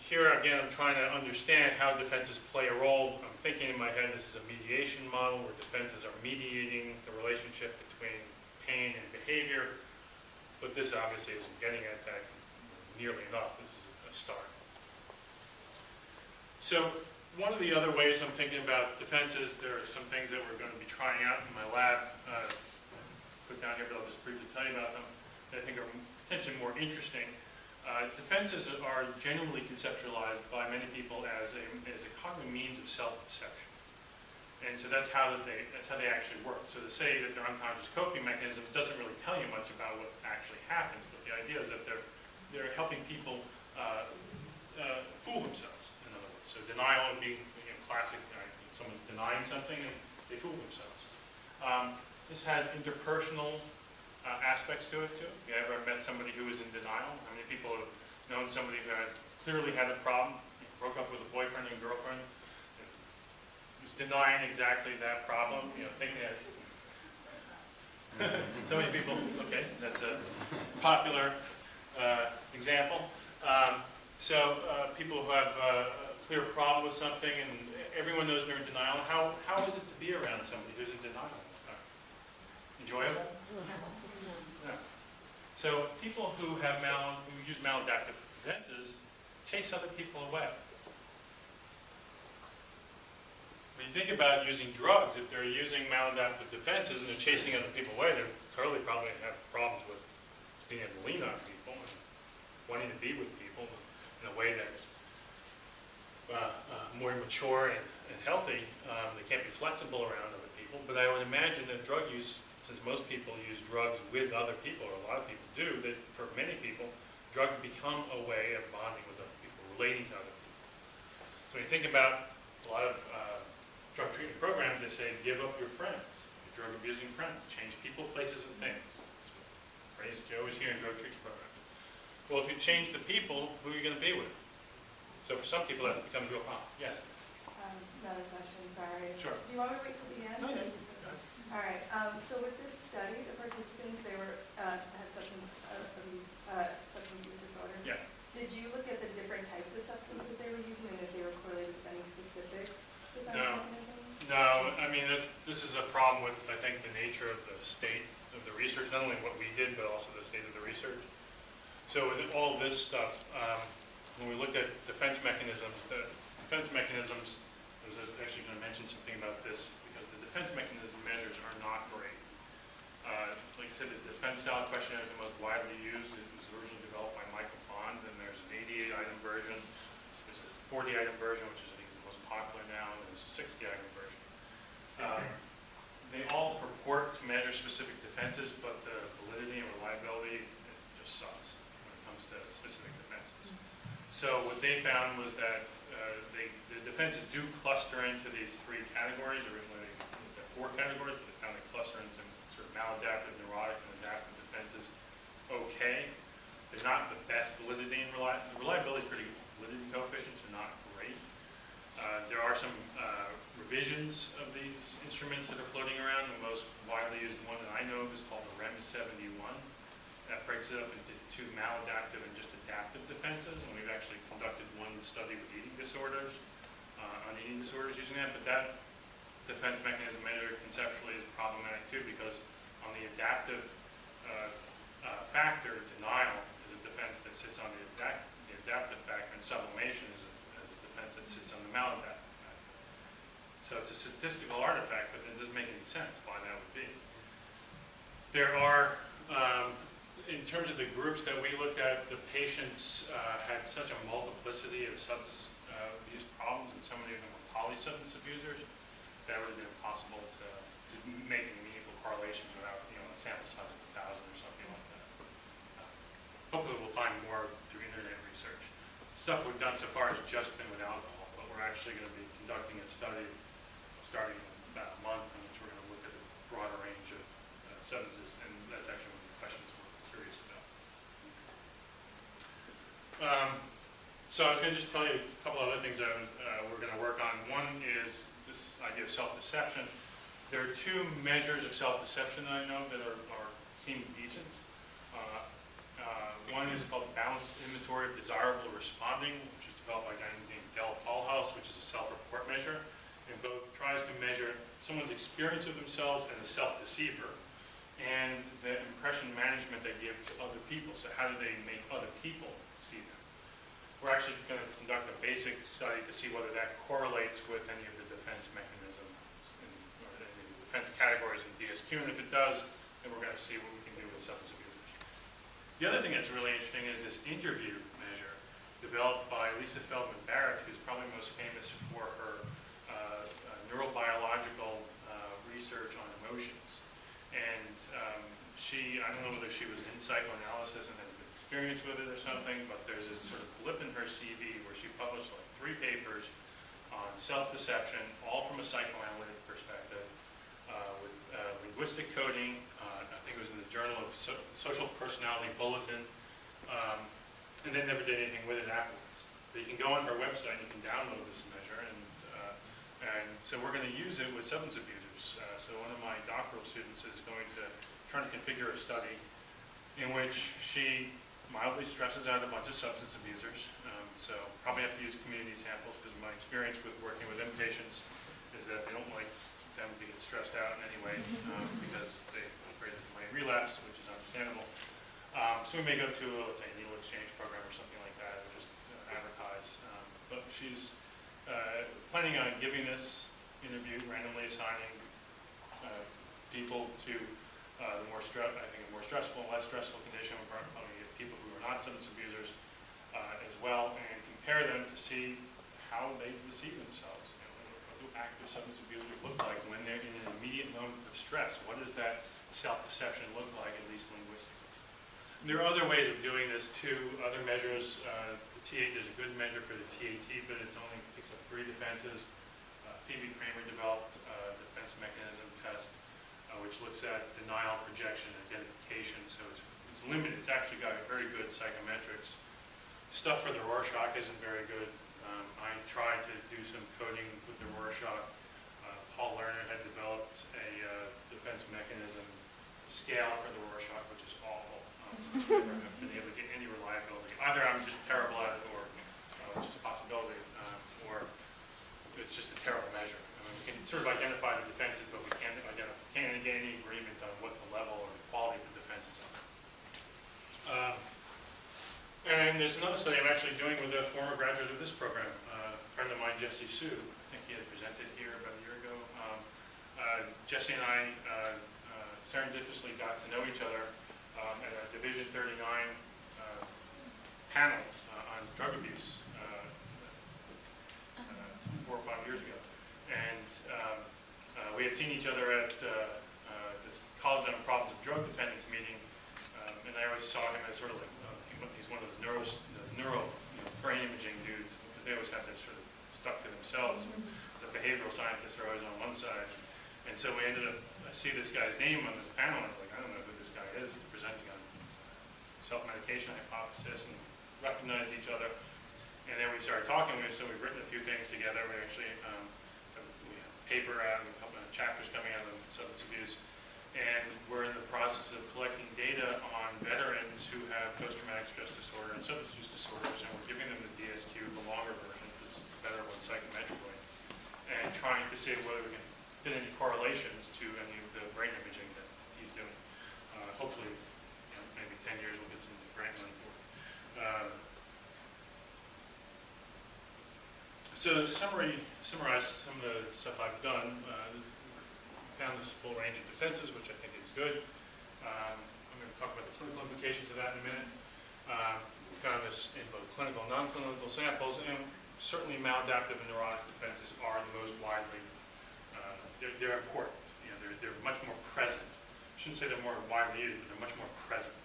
Here again, I'm trying to understand how defenses play a role. I'm thinking in my head this is a mediation model where defenses are mediating the relationship between pain and behavior, but this obviously isn't getting at that nearly enough. This is a start. So one of the other ways I'm thinking about defenses, there are some things that we're going to be trying out in my lab, put down here, but I'll just briefly tell you about them, that I think are potentially more interesting. Defenses are generally conceptualized by many people as a cognitive means of self-deception. And so that's how they actually work. So to say that they're unconscious coping mechanisms doesn't really tell you much about what actually happens, but the idea is that they're helping people fool themselves, in other words. So denial would be classic, someone's denying something and they fool themselves. This has interpersonal aspects to it too. If you ever met somebody who was in denial, how many people have known somebody who clearly had a problem, broke up with a boyfriend and girlfriend, and was denying exactly that problem, thinking that so many people, okay, that's a popular example. People who have a clear problem with something and everyone knows they're in denial, how is it to be around somebody who's in denial? Enjoyable? No. So people who use maladaptive defenses chase other people away. When you think about using drugs, if they're using maladaptive defenses and they're chasing other people away, they clearly probably have problems with being able to lean on people and wanting to be with people in a way that's more mature and healthy. They can't be flexible around other people, but I would imagine that drug use, since most people use drugs with other people, or a lot of people do, that for many people, drugs become a way of bonding with other people, relating to other people. So when you think about a lot of drug treatment programs, they say, give up your friends, your drug abusing friends, change people, places, and things. That's what the phrase that you always hear in drug treatment programs. Well, if you change the people, who are you going to be with? So for some people, that becomes real problem. Yeah? Another question, sorry. Sure. Do you want me to wait till the end? No, no. All right, so with this study, the participants, they had substance use disorder. Yeah. Did you look at the different types of substances they were using and if they were correlated with any specific defense mechanism? No, I mean, this is a problem with, I think, the nature of the state of the research, not only what we did, but also the state of the research. So with all of this stuff, when we looked at defense mechanisms, I was actually going to mention something about this, because the defense mechanism measures are not great. Like I said, the defense style questionnaire is the most widely used. It was originally developed by Michael Bond, and there's an 88-item version. There's a 40-item version, which is, I think, is the most popular now, and there's a 60-item version. They all purport to measure specific defenses, but the validity and reliability, it just sucks when it comes to specific defenses. So what they found was that the defenses do cluster into these 3 categories. Originally they looked at 4 categories, but they found they cluster into sort of maladaptive, neurotic, and adaptive defenses. Okay. They're not the best validity and reliability. The reliability is pretty good. Validity coefficients are not great. There are some revisions of these instruments that are floating around. The most widely used one that I know of is called the REM-71. That breaks it up into 2 maladaptive and just adaptive defenses, and we've actually conducted one study with eating disorders, on eating disorders using that, but that defense mechanism measure conceptually is problematic too, because on the adaptive factor, denial is a defense that sits on the adaptive factor, and sublimation is a defense that sits on the maladaptive factor. So it's a statistical artifact, but it doesn't make any sense why that would be. There are, in terms of the groups that we looked at, the patients had such a multiplicity of substance abuse problems, and so many of them were polysubstance abusers, that would have been impossible to make any meaningful correlations without, a sample size of 1,000 or something like that. Hopefully we'll find more through internet research. Stuff we've done so far has just been with alcohol, but we're actually going to be conducting a study starting in about a month, in which we're going to look at a broader range of substances, and that's actually one of the questions we're curious about. So I was going to just tell you a couple other things that we're going to work on. One is this idea of self-deception. There are 2 measures of self-deception that I know that seem decent. One is called Balanced Inventory of Desirable Responding, which is developed by a guy named Del Paulhaus, which is a self-report measure. And both tries to measure someone's experience of themselves as a self-deceiver and the impression management they give to other people. So how do they make other people see them? We're actually going to conduct a basic study to see whether that correlates with any of the defense mechanisms or any of the defense categories in DSQ. And if it does, then we're going to see what we can do with substance abusers. The other thing that's really interesting is this interview measure developed by Lisa Feldman Barrett, who's probably most famous for her neurobiological research on emotions. And I don't know whether she was in psychoanalysis and had an experience with it or something, but there's this sort of blip in her CV where she published like 3 papers on self-deception, all from a psychoanalytic perspective, with linguistic coding. I think it was in the Journal of Social Personality Bulletin, and then never did anything with it afterwards. But you can go on her website and you can download this measure, and so we're going to use it with substance abusers. So one of my doctoral students is trying to configure a study in which she mildly stresses out a bunch of substance abusers. So probably have to use community samples, because my experience with working with inpatients is that they don't like them to get stressed out in any way, because they're afraid that they might relapse, which is understandable. So we may go to, let's say, a needle exchange program or something like that, or just advertise. But she's planning on giving this interview, randomly assigning people to a more stressful and less stressful condition, people who are not substance abusers as well, and compare them to see how they deceive themselves. What do active substance abusers look like when they're in an immediate moment of stress? What does that self-deception look like, at least linguistically? And there are other ways of doing this too. Other measures, there's a good measure for the TAT, but it only picks up 3 defenses. Phoebe Kramer developed a defense mechanism test, which looks at denial, projection, and identification. So it's limited. It's actually got very good psychometrics. Stuff for the Rorschach isn't very good. I tried to do some coding with the Rorschach. Paul Lerner had developed a defense mechanism scale for the Rorschach, which is awful. I've never been able to get any reliability. Either I'm just terrible at it, or which is a possibility, or it's just a terrible measure. We can sort of identify the defenses, but we can't get any agreement on what the level or the quality of the defenses are. And there's another study I'm actually doing with a former graduate of this program, a friend of mine, Jesse Sue. I think he had presented here about a year ago. Jesse and I serendipitously got to know each other at a Division 39 panel on drug abuse. we had seen each other at this College on Problems of Drug Dependence meeting, and I always saw him as sort of like, he's one of those neuro brain imaging dudes, because they always have this sort of stuck to themselves. The behavioral scientists are always on one side. And so we ended up, I see this guy's name on this panel, and I was like, I don't know who this guy is. He's presenting on self-medication hypothesis, and recognized each other. And then we started talking, so we've written a few things together. We actually we have a paper out, and a couple of chapters coming out of substance abuse. And we're in the process of collecting data on veterans who have post-traumatic stress disorder and substance use disorders, and we're giving them the DSQ, the longer version, which is the better one psychometrically, and trying to see whether we can fit any correlations to any of the brain imaging that he's doing. Hopefully, maybe 10 years we'll get some grant money for it. So to summarize some of the stuff I've done, found this full range of defenses, which I think is good. I'm going to talk about the clinical implications of that in a minute. We found this in both clinical and non-clinical samples, and certainly maladaptive and neurotic defenses are the most widely, they're important. They're much more present. I shouldn't say they're more widely used, but they're much more present.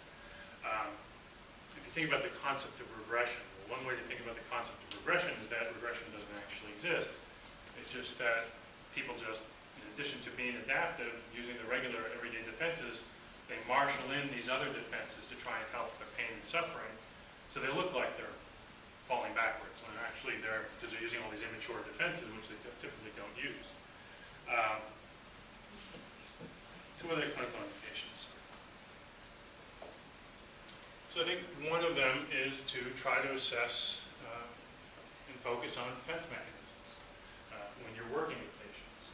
If you think about the concept of regression, well, one way to think about the concept of regression is that regression doesn't actually exist. It's just that people just, in addition to being adaptive, using the regular everyday defenses, they marshal in these other defenses to try and help their pain and suffering. So they look like they're falling backwards when actually they're, because they're using all these immature defenses, which they typically don't use. So what are the clinical implications? So I think one of them is to try to assess and focus on defense mechanisms when you're working with patients.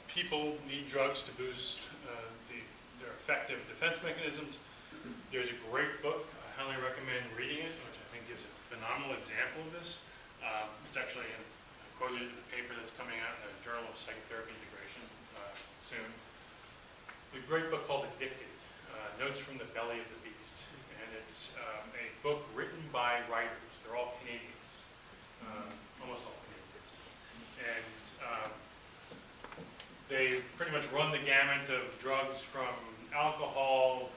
People need drugs to boost their effective defense mechanisms. There's a great book, I highly recommend reading it, which I think gives a phenomenal example of this. It's actually quoted in the paper that's coming out in the Journal of Psychotherapy Integration soon. A great book called Addicted, Notes from the Belly of the Beast. And it's a book written by writers. They're all Canadians, almost all Canadians. And they pretty much run the gamut of drugs from alcohol,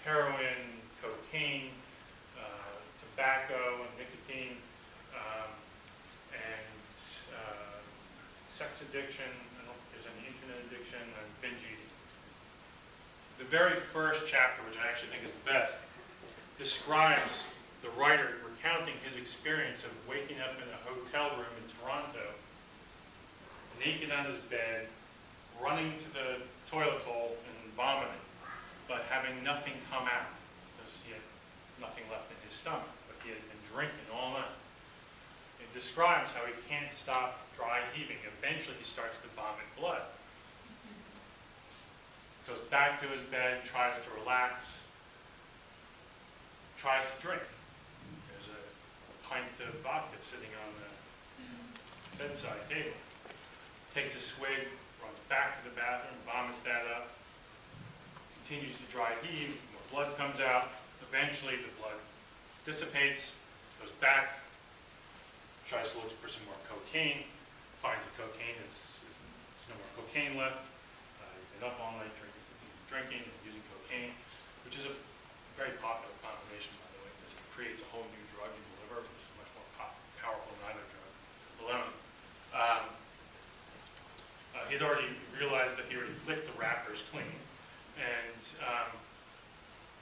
heroin, cocaine, tobacco, and nicotine, and sex addiction. I don't know if there's any internet addiction, and binge eating. The very first chapter, which I actually think is the best, describes the writer recounting his experience of waking up in a hotel room in Toronto, naked on his bed, running to the toilet bowl and vomiting, but having nothing come out because he had nothing left in his stomach, but he had been drinking all night. It describes how he can't stop dry heaving. Eventually he starts to vomit blood. Goes back to his bed, tries to relax, tries to drink. There's a pint of vodka sitting on the bedside table. Takes a swig, runs back to the bathroom, vomits that up, continues to dry heave, more blood comes out. Eventually the blood dissipates, goes back, tries to look for some more cocaine, finds the cocaine, there's no more cocaine left. He's been up all night drinking and using cocaine, which is a very popular combination, by the way, because it creates a whole new drug in the liver, which is much more powerful than either drug alone. He'd already realized that he already licked the wrappers clean, and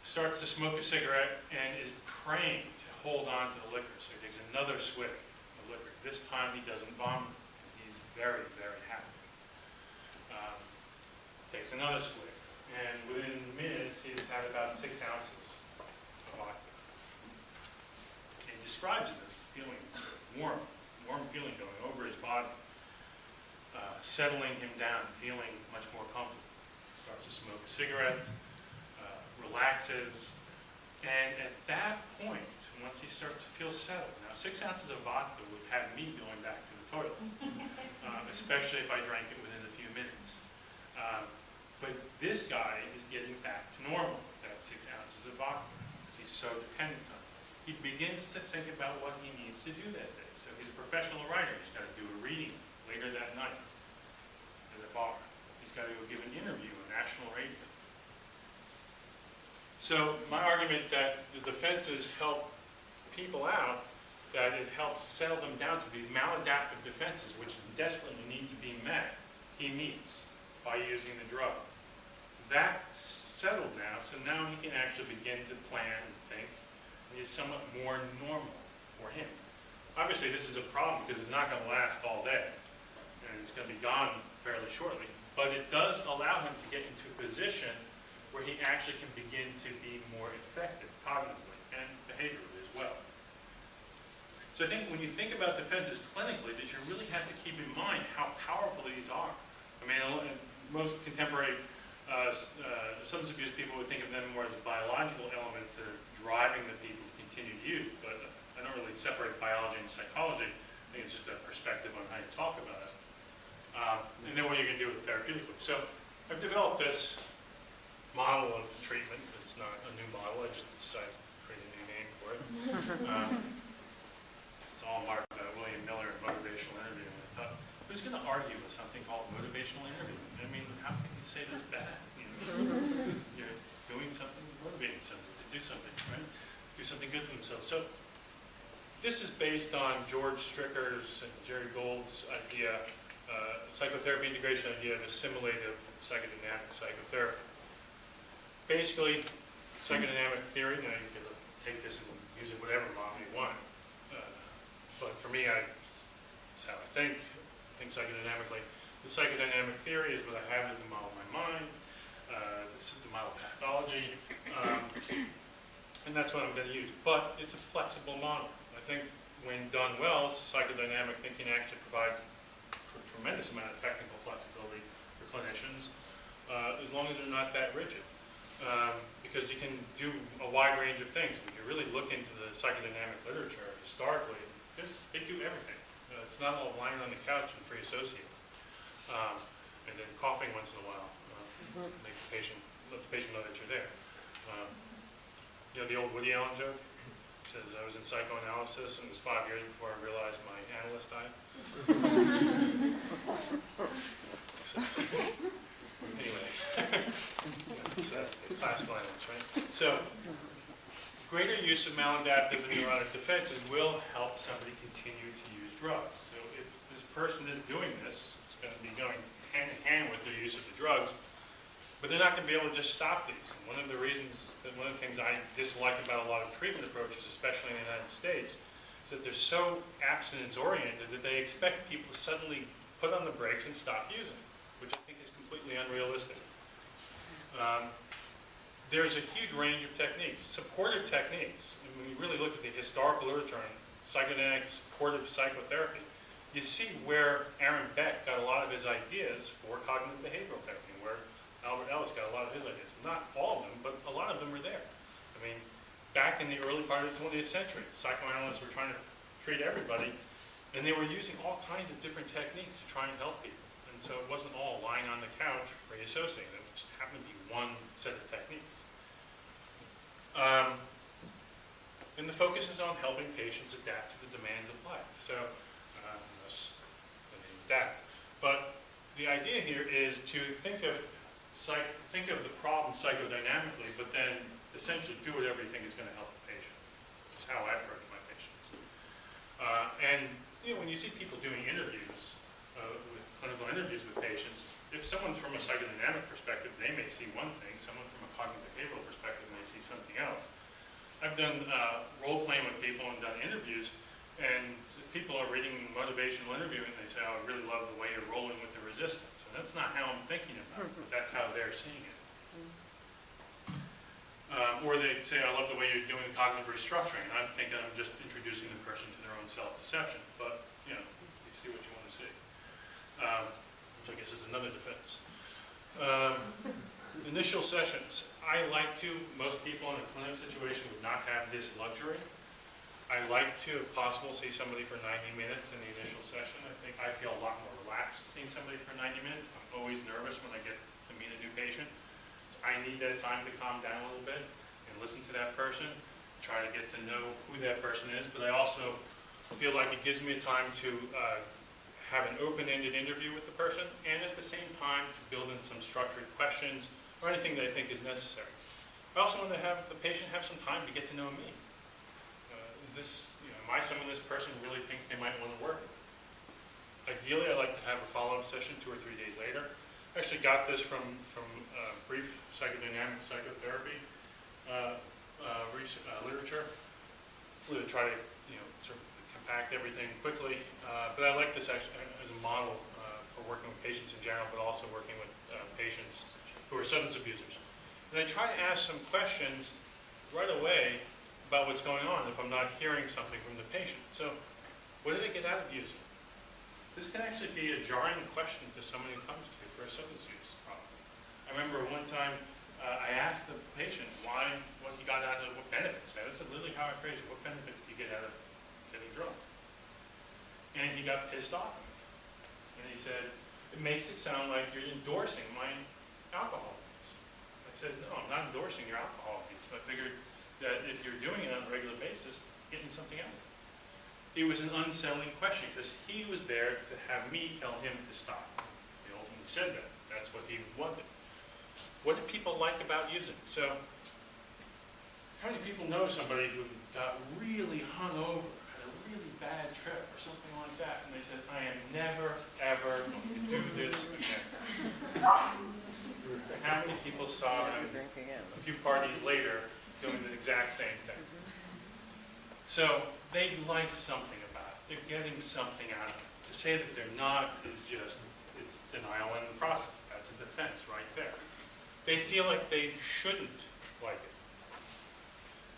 starts to smoke a cigarette and is praying to hold on to the liquor. So he takes another swig of liquor. This time he doesn't vomit. He's very, very happy. Takes another swig. And within minutes, he's had about 6 ounces of vodka. He describes it as feeling sort of warm feeling going over his body, settling him down, feeling much more comfortable. Starts to smoke a cigarette, relaxes, and at that point, once he starts to feel settled, now 6 ounces of vodka would have me going back to the toilet, especially if I drank it within a few minutes. But this guy is getting back to normal with that 6 ounces of vodka because he's so dependent on it. He begins to think about what he needs to do that day. So he's a professional writer. He's got to do a reading later that night at a bar. He's got to go give an interview on national radio. So my argument that the defenses help people out, that it helps settle them down to these maladaptive defenses which desperately need to be met, he meets by using the drug. That's settled now, so now he can actually begin to plan and think, and it's somewhat more normal for him. Obviously this is a problem because it's not going to last all day, and it's going to be gone fairly shortly, but it does allow him to get into a position where he actually can begin to be more effective cognitively and behaviorally as well. So I think when you think about defenses clinically, that you really have to keep in mind how powerful these are. I mean, most contemporary substance abuse people would think of them more as biological elements that are driving the people to continue to use, but I don't really separate biology and psychology. I think it's just a perspective on how you talk about it. And then what you can do with it therapeutically. So I've developed this model of treatment. It's not a new model. I just decided to create a new name for it. It's all marked William Miller, motivational interview. And I thought, who's going to argue with something called motivational interview? I mean, how can you say that's bad? You know, you're doing something, motivating somebody to do something, right? Do something good for themselves. So this is based on George Stricker's and Jerry Gold's idea, psychotherapy integration idea of assimilative psychodynamic psychotherapy. Basically, psychodynamic theory, now you can take this and use it whatever model you want. But for me, that's how I think psychodynamically. The psychodynamic theory is what I have as the model of my mind. This is the model of pathology. And that's what I'm going to use. But it's a flexible model. I think when done well, psychodynamic thinking actually provides a tremendous amount of technical flexibility for clinicians, as long as they're not that rigid. Because you can do a wide range of things. If you really look into the psychodynamic literature, historically, they do everything. It's not all lying on the couch and free associate. And then coughing once in a while. Let the patient know that you're there. You know the old Woody Allen joke? It says, I was in psychoanalysis and it was 5 years before I realized my analyst died. So, anyway, so that's the classical language, right? So, greater use of maladaptive and neurotic defenses will help somebody continue to use drugs. So if this person is doing this, it's going to be going hand in hand with their use of the drugs, but they're not going to be able to just stop these. And one of the things I dislike about a lot of treatment approaches, especially in the United States, is that they're so abstinence-oriented that they expect people to suddenly put on the brakes and stop using, which I think is completely unrealistic. There's a huge range of techniques, supportive techniques. And when you really look at the historical literature on psychodynamic supportive psychotherapy, you see where Aaron Beck got a lot of his ideas for cognitive behavioral therapy, where Albert Ellis got a lot of his ideas. Not all of them, but a lot of them were there. I mean, back in the early part of the 20th century, psychoanalysts were trying to treat everybody, and they were using all kinds of different techniques to try and help people. And so it wasn't all lying on the couch, free associating. It just happened to be one set of techniques. And the focus is on helping patients adapt to the demands of life. So, thus the name adapt. But the idea here is to think of the problem psychodynamically, but then essentially do whatever you think is going to help the patient. That's how I approach my patients. And you know, when you see people doing interviews, clinical interviews with patients, if someone's from a psychodynamic perspective, they may see one thing. Someone from a cognitive behavioral perspective may see something else. I've done role-playing with people and done interviews, and people are reading motivational interview and they say, oh, I really love the way you're rolling with the resistance. And that's not how I'm thinking about it, but that's how they're seeing it. Or they say, I love the way you're doing the cognitive restructuring. And I'm thinking I'm just introducing the person to their own self-deception. But, you know, you see what you want to see. Which I guess is another defense. Initial sessions. I like to, most people in a clinic situation would not have this luxury. I like to, if possible, see somebody for 90 minutes in the initial session. I think I feel a lot more relaxed seeing somebody for 90 minutes. I'm always nervous when I get to meet a new patient. I need that time to calm down a little bit and listen to that person, try to get to know who that person is, but I also feel like it gives me a time to have an open-ended interview with the person, and at the same time to build in some structured questions or anything that I think is necessary. I also want to have the patient have some time to get to know me. Am I someone this person really thinks they might want to work with? Ideally, I like to have a follow-up session 2 or 3 days later. I actually got this from brief psychodynamic psychotherapy literature. Really try to sort of compact everything quickly, but I like this actually as a model for working with patients in general, but also working with patients who are substance abusers. And I try to ask some questions right away about what's going on if I'm not hearing something from the patient. So, what do they get out of using? This can actually be a jarring question to someone who comes to you for a substance use problem. I remember one time I asked the patient what he got out of what benefits. Now, this is literally how I phrased it. What benefits do you get out of getting drunk? And he got pissed off at me. And he said, it makes it sound like you're endorsing my alcohol use. I said, no, I'm not endorsing your alcohol use. I figured that if you're doing it on a regular basis, getting something out of it. It was an unsettling question because he was there to have me tell him to stop. He ultimately said that. That's what he wanted. What do people like about using? So, how many people know somebody who got really hungover, had a really bad trip or something like that, and they said, I am never, ever going to do this again? How many people saw him a few parties later doing the exact same thing? So, they like something about it. They're getting something out of it. To say that they're not is just, it's denial in the process. That's a defense right there. They feel like they shouldn't like it.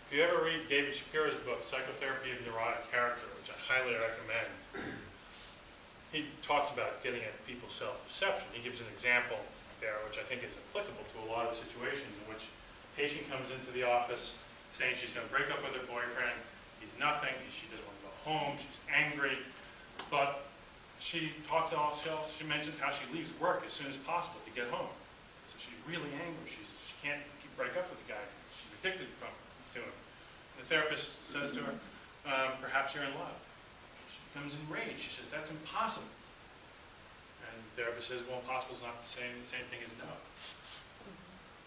If you ever read David Shapiro's book, Psychotherapy of Neurotic Character, which I highly recommend, he talks about getting at people's self-deception. He gives an example there, which I think is applicable to a lot of situations in which a patient comes into the office saying she's going to break up with her boyfriend. He's nothing. She doesn't want to go home. She's angry. But she talks else. She mentions how she leaves work as soon as possible to get home. So she's really angry. She can't break up with the guy. She's addicted to him. And the therapist says to her, perhaps you're in love. She becomes enraged. She says, that's impossible. And the therapist says, well, impossible is not the same thing as no.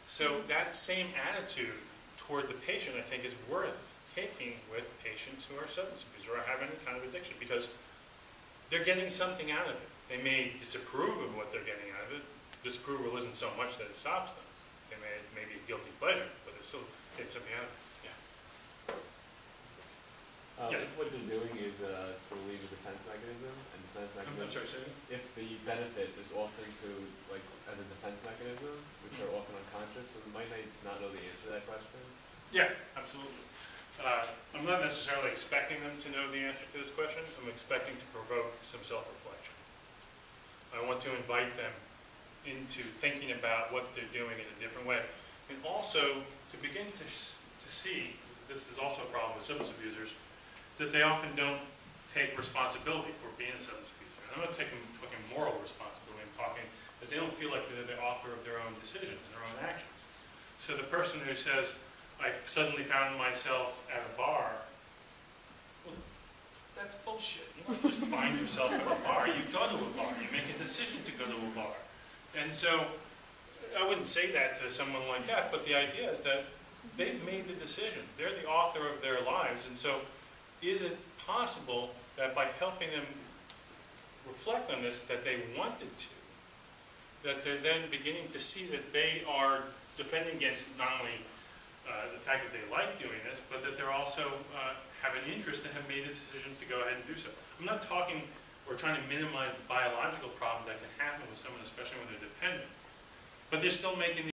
So that same attitude toward the patient, I think, is worth taking with patients who are substance abusers or have any kind of addiction, because they're getting something out of it. They may disapprove of what they're getting out of it. Disapproval isn't so much that it stops them. They may be a guilty pleasure, but they're still getting something out of it. Yes. If what they're doing is to relieve a defense mechanism, and defense mechanism. I'm sorry, say that? If the benefit is often to, like, as a defense mechanism, which are often unconscious, so they might not know the answer to that question. Yeah, absolutely. I'm not necessarily expecting them to know the answer to this question. I'm expecting to provoke some self-reflection. I want to invite them into thinking about what they're doing in a different way. And also to begin to see, this is also a problem with substance abusers, is that they often don't take responsibility for being a substance abuser. And I'm not talking moral responsibility, I'm talking that they don't feel like they're the author of their own decisions and their own actions. So the person who says, I suddenly found myself at a bar, well, that's bullshit. You don't just find yourself at a bar. You go to a bar. You make a decision to go to a bar. And so I wouldn't say that to someone like that, but the idea is that they've made the decision. They're the author of their lives. And so is it possible that by helping them reflect on this, that they wanted to, that they're then beginning to see that they are defending against not only the fact that they like doing this, but that they're also have an interest and have made the decision to go ahead and do so. I'm not talking or trying to minimize the biological problem that can happen with someone, especially when they're dependent, but they're still making the